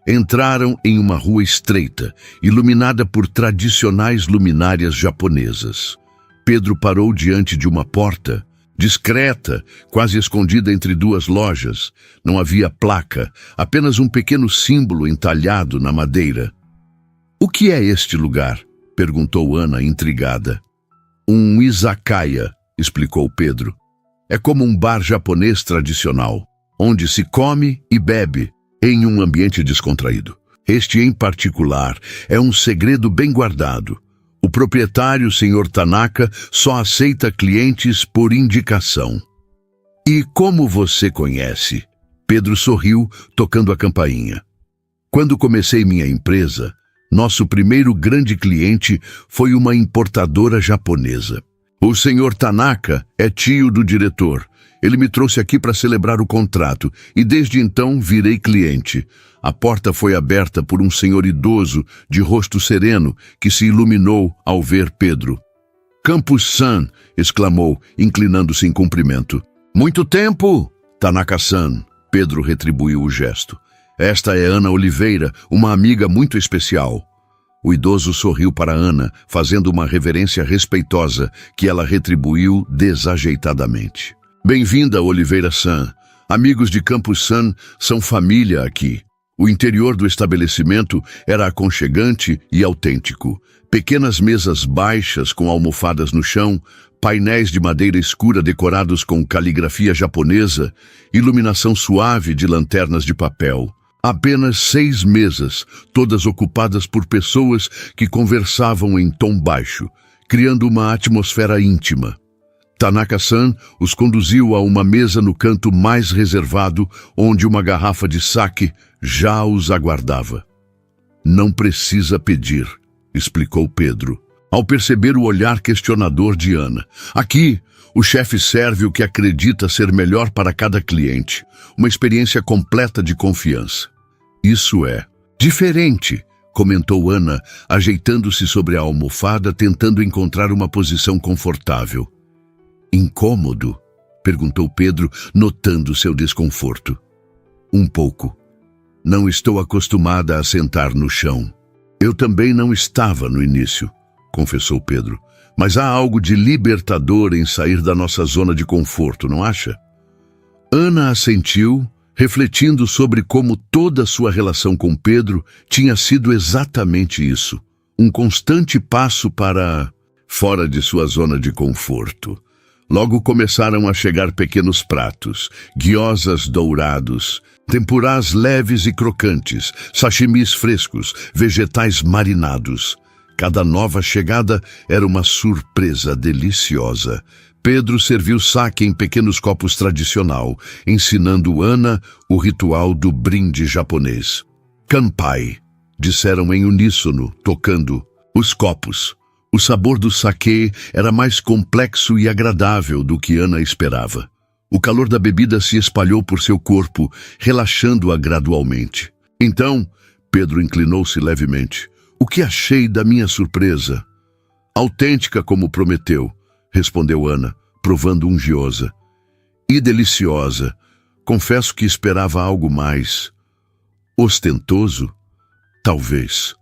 Entraram em uma rua estreita, iluminada por tradicionais luminárias japonesas. Pedro parou diante de uma porta, discreta, quase escondida entre 2 lojas. Não havia placa, apenas um pequeno símbolo entalhado na madeira. O que é este lugar? Perguntou Ana, intrigada. Um izakaya, explicou Pedro. É como um bar japonês tradicional, onde se come e bebe em um ambiente descontraído. Este, em particular, é um segredo bem guardado. O proprietário, Sr. Tanaka, só aceita clientes por indicação. E como você conhece? Pedro sorriu, tocando a campainha. Quando comecei minha empresa, nosso primeiro grande cliente foi uma importadora japonesa. O Sr. Tanaka é tio do diretor. Ele me trouxe aqui para celebrar o contrato e desde então virei cliente. A porta foi aberta por um senhor idoso, de rosto sereno, que se iluminou ao ver Pedro. "Campos-san!" exclamou, inclinando-se em cumprimento. "Muito tempo, Tanaka-san!" Pedro retribuiu o gesto. "Esta é Ana Oliveira, uma amiga muito especial." O idoso sorriu para Ana, fazendo uma reverência respeitosa que ela retribuiu desajeitadamente. "Bem-vinda, Oliveira-san. Amigos de Campos-san são família aqui." O interior do estabelecimento era aconchegante e autêntico. Pequenas mesas baixas com almofadas no chão, painéis de madeira escura decorados com caligrafia japonesa, iluminação suave de lanternas de papel. Apenas 6 mesas, todas ocupadas por pessoas que conversavam em tom baixo, criando uma atmosfera íntima. Tanaka-san os conduziu a uma mesa no canto mais reservado, onde uma garrafa de sake já os aguardava. "Não precisa pedir", explicou Pedro, ao perceber o olhar questionador de Ana. "Aqui, o chefe serve o que acredita ser melhor para cada cliente, uma experiência completa de confiança." "Isso é diferente", comentou Ana, ajeitando-se sobre a almofada, tentando encontrar uma posição confortável. "Incômodo?" perguntou Pedro, notando seu desconforto. "Um pouco. Não estou acostumada a sentar no chão." "Eu também não estava no início", confessou Pedro. "Mas há algo de libertador em sair da nossa zona de conforto, não acha?" Ana assentiu, refletindo sobre como toda sua relação com Pedro tinha sido exatamente isso. Um constante passo para fora de sua zona de conforto. Logo começaram a chegar pequenos pratos, gyozas dourados, tempurás leves e crocantes, sashimis frescos, vegetais marinados. Cada nova chegada era uma surpresa deliciosa. Pedro serviu sake em pequenos copos tradicional, ensinando Ana o ritual do brinde japonês. "Kanpai", disseram em uníssono, tocando os copos. O sabor do saquê era mais complexo e agradável do que Ana esperava. O calor da bebida se espalhou por seu corpo, relaxando-a gradualmente. Então, Pedro inclinou-se levemente. "O que achei da minha surpresa?" "Autêntica como prometeu", respondeu Ana, provando um gyoza. "E deliciosa. Confesso que esperava algo mais. Ostentoso? Talvez."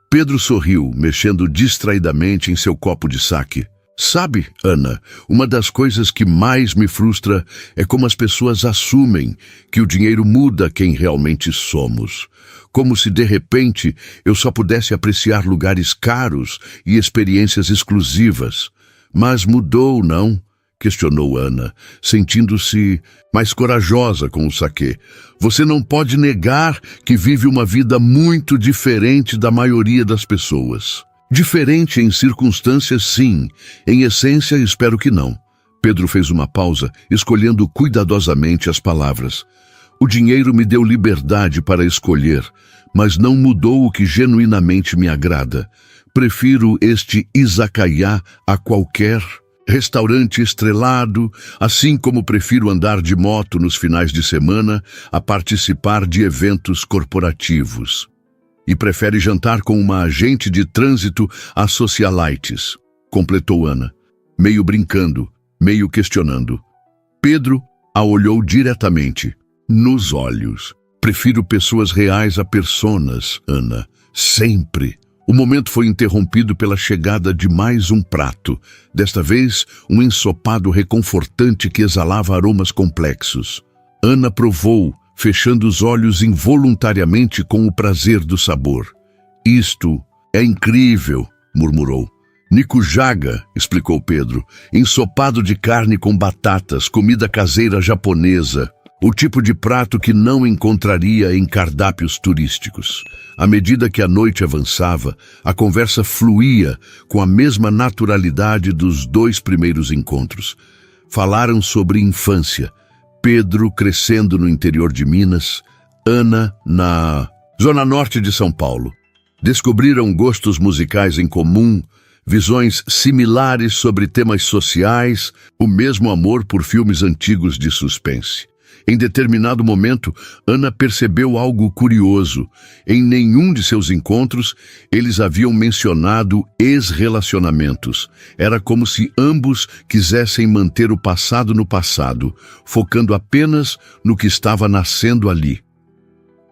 Pedro sorriu, mexendo distraidamente em seu copo de sake. "Sabe, Ana, uma das coisas que mais me frustra é como as pessoas assumem que o dinheiro muda quem realmente somos. Como se, de repente, eu só pudesse apreciar lugares caros e experiências exclusivas. Mas mudou, não?" questionou Ana, sentindo-se mais corajosa com o saquê. "Você não pode negar que vive uma vida muito diferente da maioria das pessoas." "Diferente em circunstâncias, sim. Em essência, espero que não." Pedro fez uma pausa, escolhendo cuidadosamente as palavras. "O dinheiro me deu liberdade para escolher, mas não mudou o que genuinamente me agrada. Prefiro este izakaya a qualquer restaurante estrelado, assim como prefiro andar de moto nos finais de semana a participar de eventos corporativos. E prefere jantar com uma agente de trânsito a socialites", completou Ana, meio brincando, meio questionando. Pedro a olhou diretamente, nos olhos. "Prefiro pessoas reais a personas, Ana, sempre." O momento foi interrompido pela chegada de mais um prato, desta vez um ensopado reconfortante que exalava aromas complexos. Ana provou, fechando os olhos involuntariamente com o prazer do sabor. "Isto é incrível", murmurou. "Nikujaga", explicou Pedro, "ensopado de carne com batatas, comida caseira japonesa." O tipo de prato que não encontraria em cardápios turísticos. À medida que a noite avançava, a conversa fluía com a mesma naturalidade dos 2 primeiros encontros. Falaram sobre infância. Pedro crescendo no interior de Minas, Ana na zona norte de São Paulo. Descobriram gostos musicais em comum, visões similares sobre temas sociais, o mesmo amor por filmes antigos de suspense. Em determinado momento, Ana percebeu algo curioso. Em nenhum de seus encontros, eles haviam mencionado ex-relacionamentos. Era como se ambos quisessem manter o passado no passado, focando apenas no que estava nascendo ali.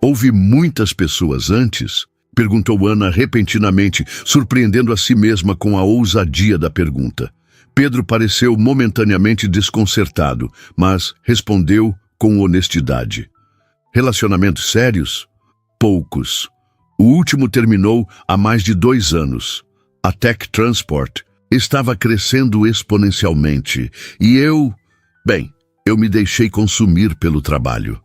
Houve muitas pessoas antes? Perguntou Ana repentinamente, surpreendendo a si mesma com a ousadia da pergunta. Pedro pareceu momentaneamente desconcertado, mas respondeu com honestidade. Relacionamentos sérios? Poucos. O último terminou há mais de 2 anos. A Tech Transport estava crescendo exponencialmente e eu me deixei consumir pelo trabalho.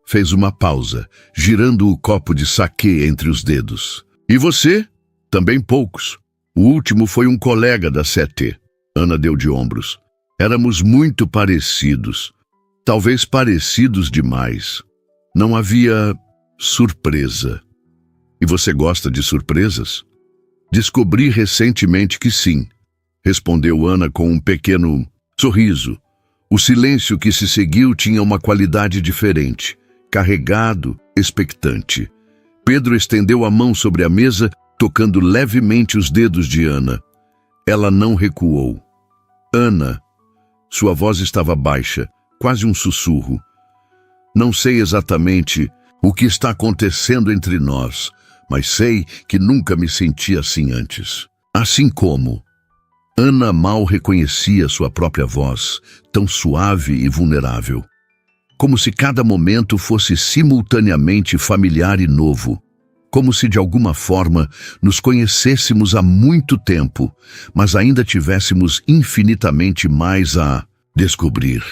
Fez uma pausa, girando o copo de saquê entre os dedos. E você? Também poucos. O último foi um colega da CT. Ana deu de ombros. Éramos muito parecidos. Talvez parecidos demais. Não havia surpresa. E você gosta de surpresas? Descobri recentemente que sim, respondeu Ana com um pequeno sorriso. O silêncio que se seguiu tinha uma qualidade diferente, carregado, expectante. Pedro estendeu a mão sobre a mesa, tocando levemente os dedos de Ana. Ela não recuou. Ana, sua voz estava baixa, quase um sussurro. Não sei exatamente o que está acontecendo entre nós, mas sei que nunca me senti assim antes. Assim como Ana mal reconhecia sua própria voz, tão suave e vulnerável. Como se cada momento fosse simultaneamente familiar e novo. Como se de alguma forma nos conhecêssemos há muito tempo, mas ainda tivéssemos infinitamente mais a descobrir.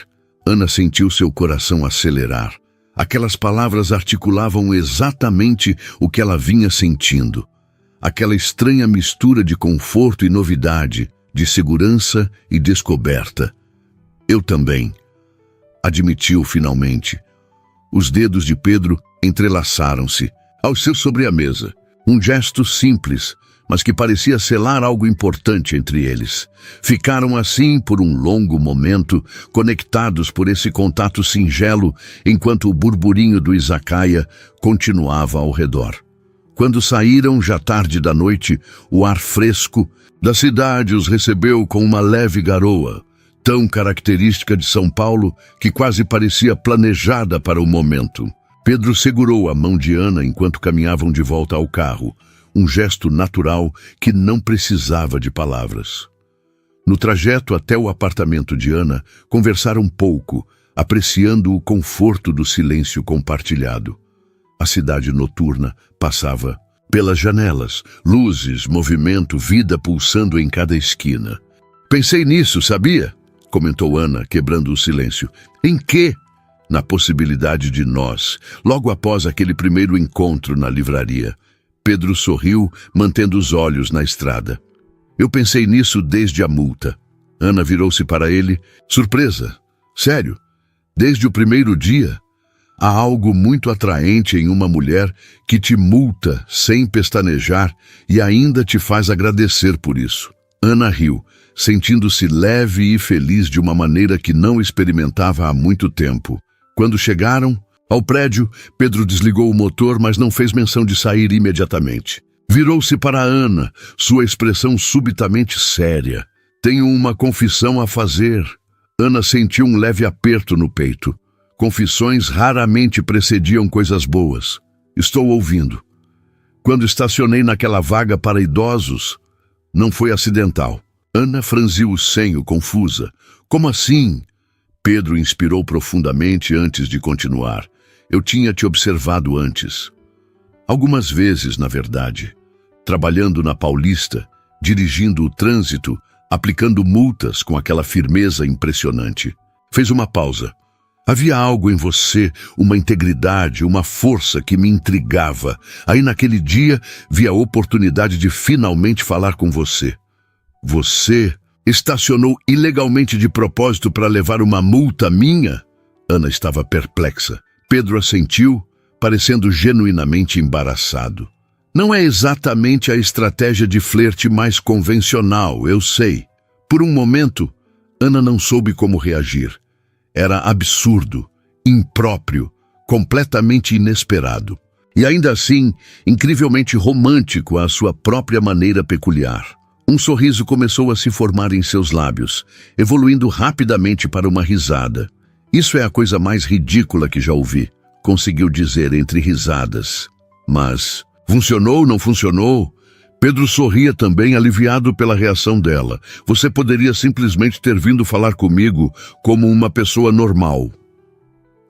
Ana sentiu seu coração acelerar. Aquelas palavras articulavam exatamente o que ela vinha sentindo. Aquela estranha mistura de conforto e novidade, de segurança e descoberta. Eu também, admitiu finalmente. Os dedos de Pedro entrelaçaram-se, ao seu sobre a mesa. Um gesto simples, mas que parecia selar algo importante entre eles. Ficaram assim por um longo momento, conectados por esse contato singelo, enquanto o burburinho do izakaya continuava ao redor. Quando saíram, já tarde da noite, o ar fresco da cidade os recebeu com uma leve garoa, tão característica de São Paulo que quase parecia planejada para o momento. Pedro segurou a mão de Ana enquanto caminhavam de volta ao carro, um gesto natural que não precisava de palavras. No trajeto até o apartamento de Ana, conversaram pouco, apreciando o conforto do silêncio compartilhado. A cidade noturna passava pelas janelas, luzes, movimento, vida pulsando em cada esquina. Pensei nisso, sabia? Comentou Ana, quebrando o silêncio. Em quê? Na possibilidade de nós, logo após aquele primeiro encontro na livraria. Pedro sorriu, mantendo os olhos na estrada. Eu pensei nisso desde a multa. Ana virou-se para ele. Surpresa? Sério? Desde o primeiro dia? Há algo muito atraente em uma mulher que te multa sem pestanejar e ainda te faz agradecer por isso. Ana riu, sentindo-se leve e feliz de uma maneira que não experimentava há muito tempo. Quando chegaram ao prédio, Pedro desligou o motor, mas não fez menção de sair imediatamente. Virou-se para Ana, sua expressão subitamente séria. Tenho uma confissão a fazer. Ana sentiu um leve aperto no peito. Confissões raramente precediam coisas boas. Estou ouvindo. Quando estacionei naquela vaga para idosos, não foi acidental. Ana franziu o senho, confusa. Como assim? Pedro inspirou profundamente antes de continuar. Eu tinha te observado antes. Algumas vezes, na verdade. Trabalhando na Paulista, dirigindo o trânsito, aplicando multas com aquela firmeza impressionante. Fez uma pausa. Havia algo em você, uma integridade, uma força que me intrigava. Aí naquele dia vi a oportunidade de finalmente falar com você. Você estacionou ilegalmente de propósito para levar uma multa minha? Ana estava perplexa. Pedro assentiu, parecendo genuinamente embaraçado. Não é exatamente a estratégia de flerte mais convencional, eu sei. Por um momento, Ana não soube como reagir. Era absurdo, impróprio, completamente inesperado. E ainda assim, incrivelmente romântico à sua própria maneira peculiar. Um sorriso começou a se formar em seus lábios, evoluindo rapidamente para uma risada. Isso é a coisa mais ridícula que já ouvi, conseguiu dizer entre risadas. Mas funcionou, não funcionou? Pedro sorria também, aliviado pela reação dela. Você poderia simplesmente ter vindo falar comigo como uma pessoa normal.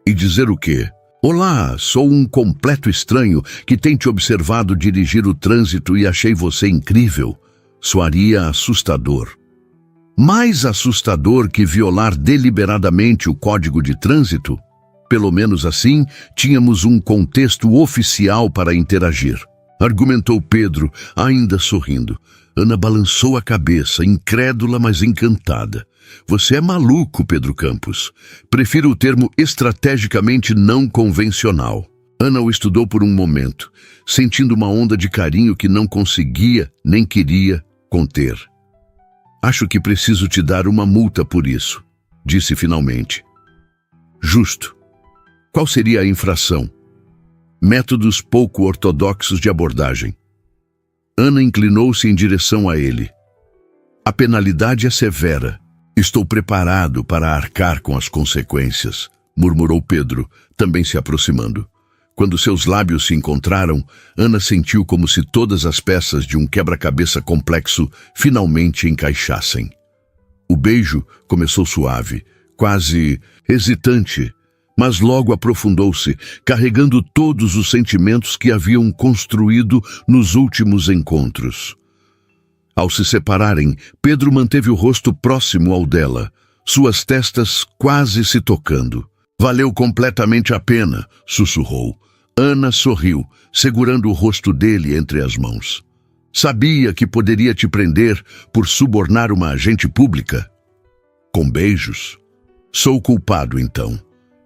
E dizer o quê? Olá, sou um completo estranho que tem te observado dirigir o trânsito e achei você incrível. Soaria assustador. Mais assustador que violar deliberadamente o código de trânsito? Pelo menos assim, tínhamos um contexto oficial para interagir. Argumentou Pedro, ainda sorrindo. Ana balançou a cabeça, incrédula, mas encantada. Você é maluco, Pedro Campos. Prefiro o termo estrategicamente não convencional. Ana o estudou por um momento, sentindo uma onda de carinho que não conseguia, nem queria, conter. Acho que preciso te dar uma multa por isso, disse finalmente. Justo. Qual seria a infração? Métodos pouco ortodoxos de abordagem. Ana inclinou-se em direção a ele. A penalidade é severa. Estou preparado para arcar com as consequências, murmurou Pedro, também se aproximando. Quando seus lábios se encontraram, Ana sentiu como se todas as peças de um quebra-cabeça complexo finalmente encaixassem. O beijo começou suave, quase hesitante, mas logo aprofundou-se, carregando todos os sentimentos que haviam construído nos últimos encontros. Ao se separarem, Pedro manteve o rosto próximo ao dela, suas testas quase se tocando. Valeu completamente a pena, sussurrou. Ana sorriu, segurando o rosto dele entre as mãos. Sabia que poderia te prender por subornar uma agente pública? Com beijos? Sou culpado, então.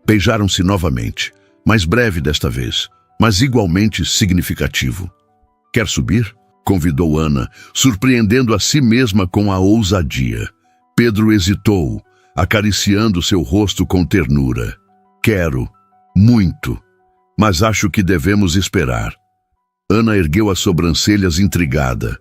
Beijaram-se novamente, mais breve desta vez, mas igualmente significativo. Quer subir? Convidou Ana, surpreendendo a si mesma com a ousadia. Pedro hesitou, acariciando seu rosto com ternura. Quero, muito, mas acho que devemos esperar. Ana ergueu as sobrancelhas intrigada.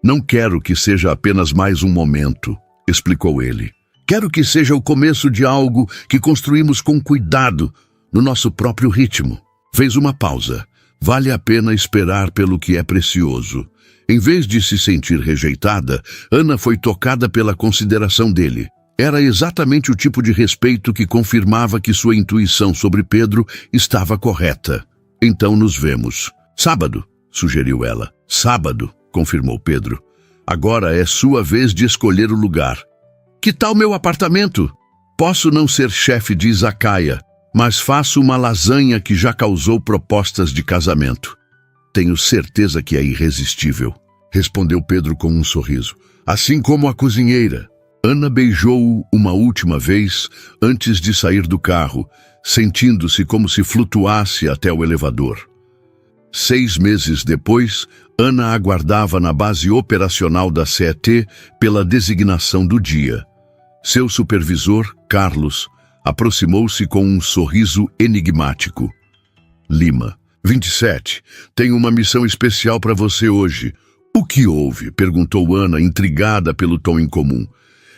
Não quero que seja apenas mais um momento, explicou ele. Quero que seja o começo de algo que construímos com cuidado, no nosso próprio ritmo. Fez uma pausa. Vale a pena esperar pelo que é precioso. Em vez de se sentir rejeitada, Ana foi tocada pela consideração dele. Era exatamente o tipo de respeito que confirmava que sua intuição sobre Pedro estava correta. Então nos vemos. Sábado, sugeriu ela. Sábado, confirmou Pedro. Agora é sua vez de escolher o lugar. Que tal meu apartamento? Posso não ser chefe de izakaya, mas faço uma lasanha que já causou propostas de casamento. Tenho certeza que é irresistível, respondeu Pedro com um sorriso. Assim como a cozinheira. Ana beijou-o uma última vez antes de sair do carro, sentindo-se como se flutuasse até o elevador. 6 meses depois, Ana aguardava na base operacional da CET pela designação do dia. Seu supervisor, Carlos, aproximou-se com um sorriso enigmático. Lima, 27. Tenho uma missão especial para você hoje. O que houve? Perguntou Ana, intrigada pelo tom incomum.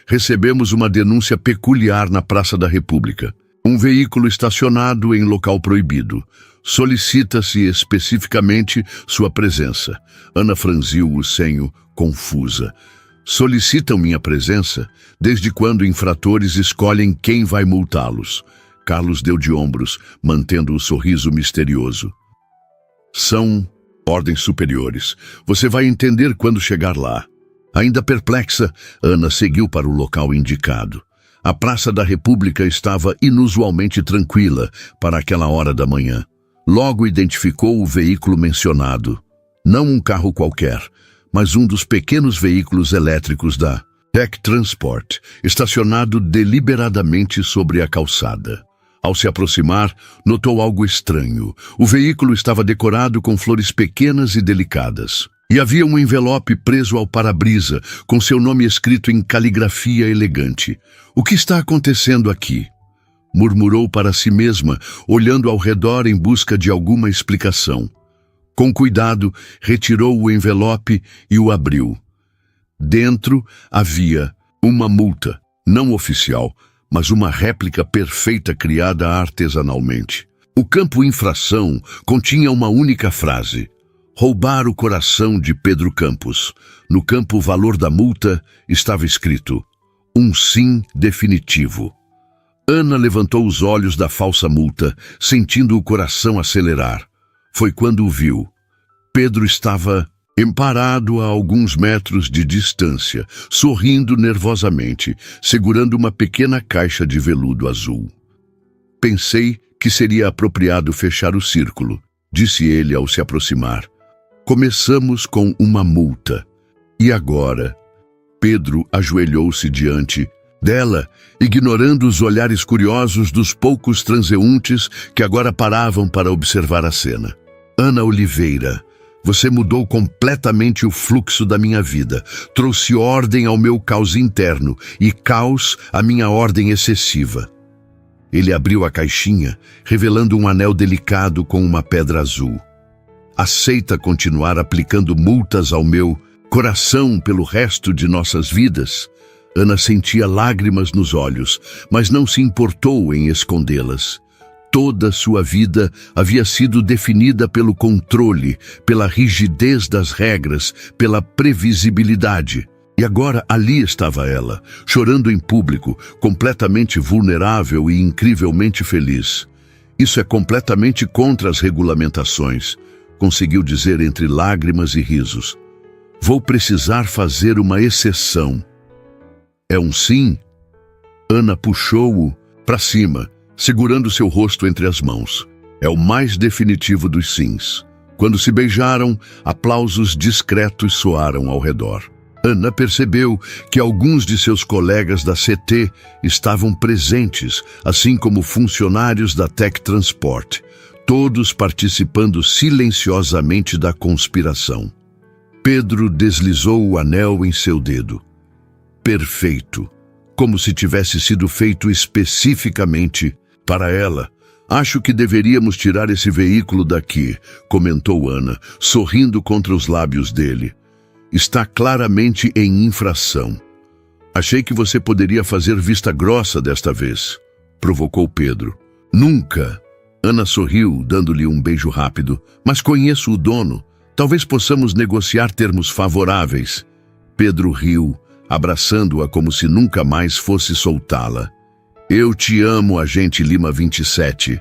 Recebemos uma denúncia peculiar na Praça da República. Um veículo estacionado em local proibido. Solicita-se especificamente sua presença. Ana franziu o senho, confusa. Solicitam minha presença? Desde quando infratores escolhem quem vai multá-los? Carlos deu de ombros, mantendo o sorriso misterioso. São ordens superiores. Você vai entender quando chegar lá. Ainda perplexa, Ana seguiu para o local indicado. A Praça da República estava inusualmente tranquila para aquela hora da manhã. Logo identificou o veículo mencionado. Não um carro qualquer, mas um dos pequenos veículos elétricos da Tech Transport, estacionado deliberadamente sobre a calçada. Ao se aproximar, notou algo estranho. O veículo estava decorado com flores pequenas e delicadas. E havia um envelope preso ao para-brisa, com seu nome escrito em caligrafia elegante. "O que está acontecendo aqui?" Murmurou para si mesma, olhando ao redor em busca de alguma explicação. Com cuidado, retirou o envelope e o abriu. Dentro havia uma multa, não oficial, mas uma réplica perfeita criada artesanalmente. O campo infração continha uma única frase: roubar o coração de Pedro Campos. No campo valor da multa estava escrito: um sim definitivo. Ana levantou os olhos da falsa multa, sentindo o coração acelerar. Foi quando o viu. Pedro estava parado a alguns metros de distância, sorrindo nervosamente, segurando uma pequena caixa de veludo azul. "Pensei que seria apropriado fechar o círculo", disse ele ao se aproximar. "Começamos com uma multa. E agora?" Pedro ajoelhou-se diante dela, ignorando os olhares curiosos dos poucos transeuntes que agora paravam para observar a cena. "Ana Oliveira, você mudou completamente o fluxo da minha vida. Trouxe ordem ao meu caos interno e caos à minha ordem excessiva." Ele abriu a caixinha, revelando um anel delicado com uma pedra azul. "Aceita continuar aplicando multas ao meu coração pelo resto de nossas vidas?" Ana sentia lágrimas nos olhos, mas não se importou em escondê-las. Toda sua vida havia sido definida pelo controle, pela rigidez das regras, pela previsibilidade. E agora ali estava ela, chorando em público, completamente vulnerável e incrivelmente feliz. "Isso é completamente contra as regulamentações", conseguiu dizer entre lágrimas e risos. "Vou precisar fazer uma exceção." "É um sim?" Ana puxou-o para cima, segurando seu rosto entre as mãos. "É o mais definitivo dos sims." Quando se beijaram, aplausos discretos soaram ao redor. Ana percebeu que alguns de seus colegas da CT estavam presentes, assim como funcionários da Tech Transport, todos participando silenciosamente da conspiração. Pedro deslizou o anel em seu dedo. Perfeito, como se tivesse sido feito especificamente para ela. "Acho que deveríamos tirar esse veículo daqui", comentou Ana, sorrindo contra os lábios dele. "Está claramente em infração." "Achei que você poderia fazer vista grossa desta vez", provocou Pedro. "Nunca." Ana sorriu, dando-lhe um beijo rápido. "Mas conheço o dono. Talvez possamos negociar termos favoráveis." Pedro riu, abraçando-a como se nunca mais fosse soltá-la. "Eu te amo, agente Lima 27.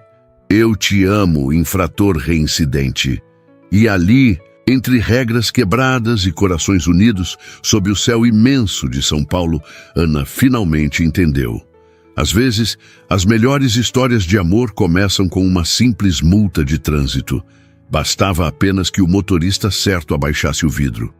Eu te amo, infrator reincidente." E ali, entre regras quebradas e corações unidos, sob o céu imenso de São Paulo, Ana finalmente entendeu. Às vezes, as melhores histórias de amor começam com uma simples multa de trânsito. Bastava apenas que o motorista certo abaixasse o vidro.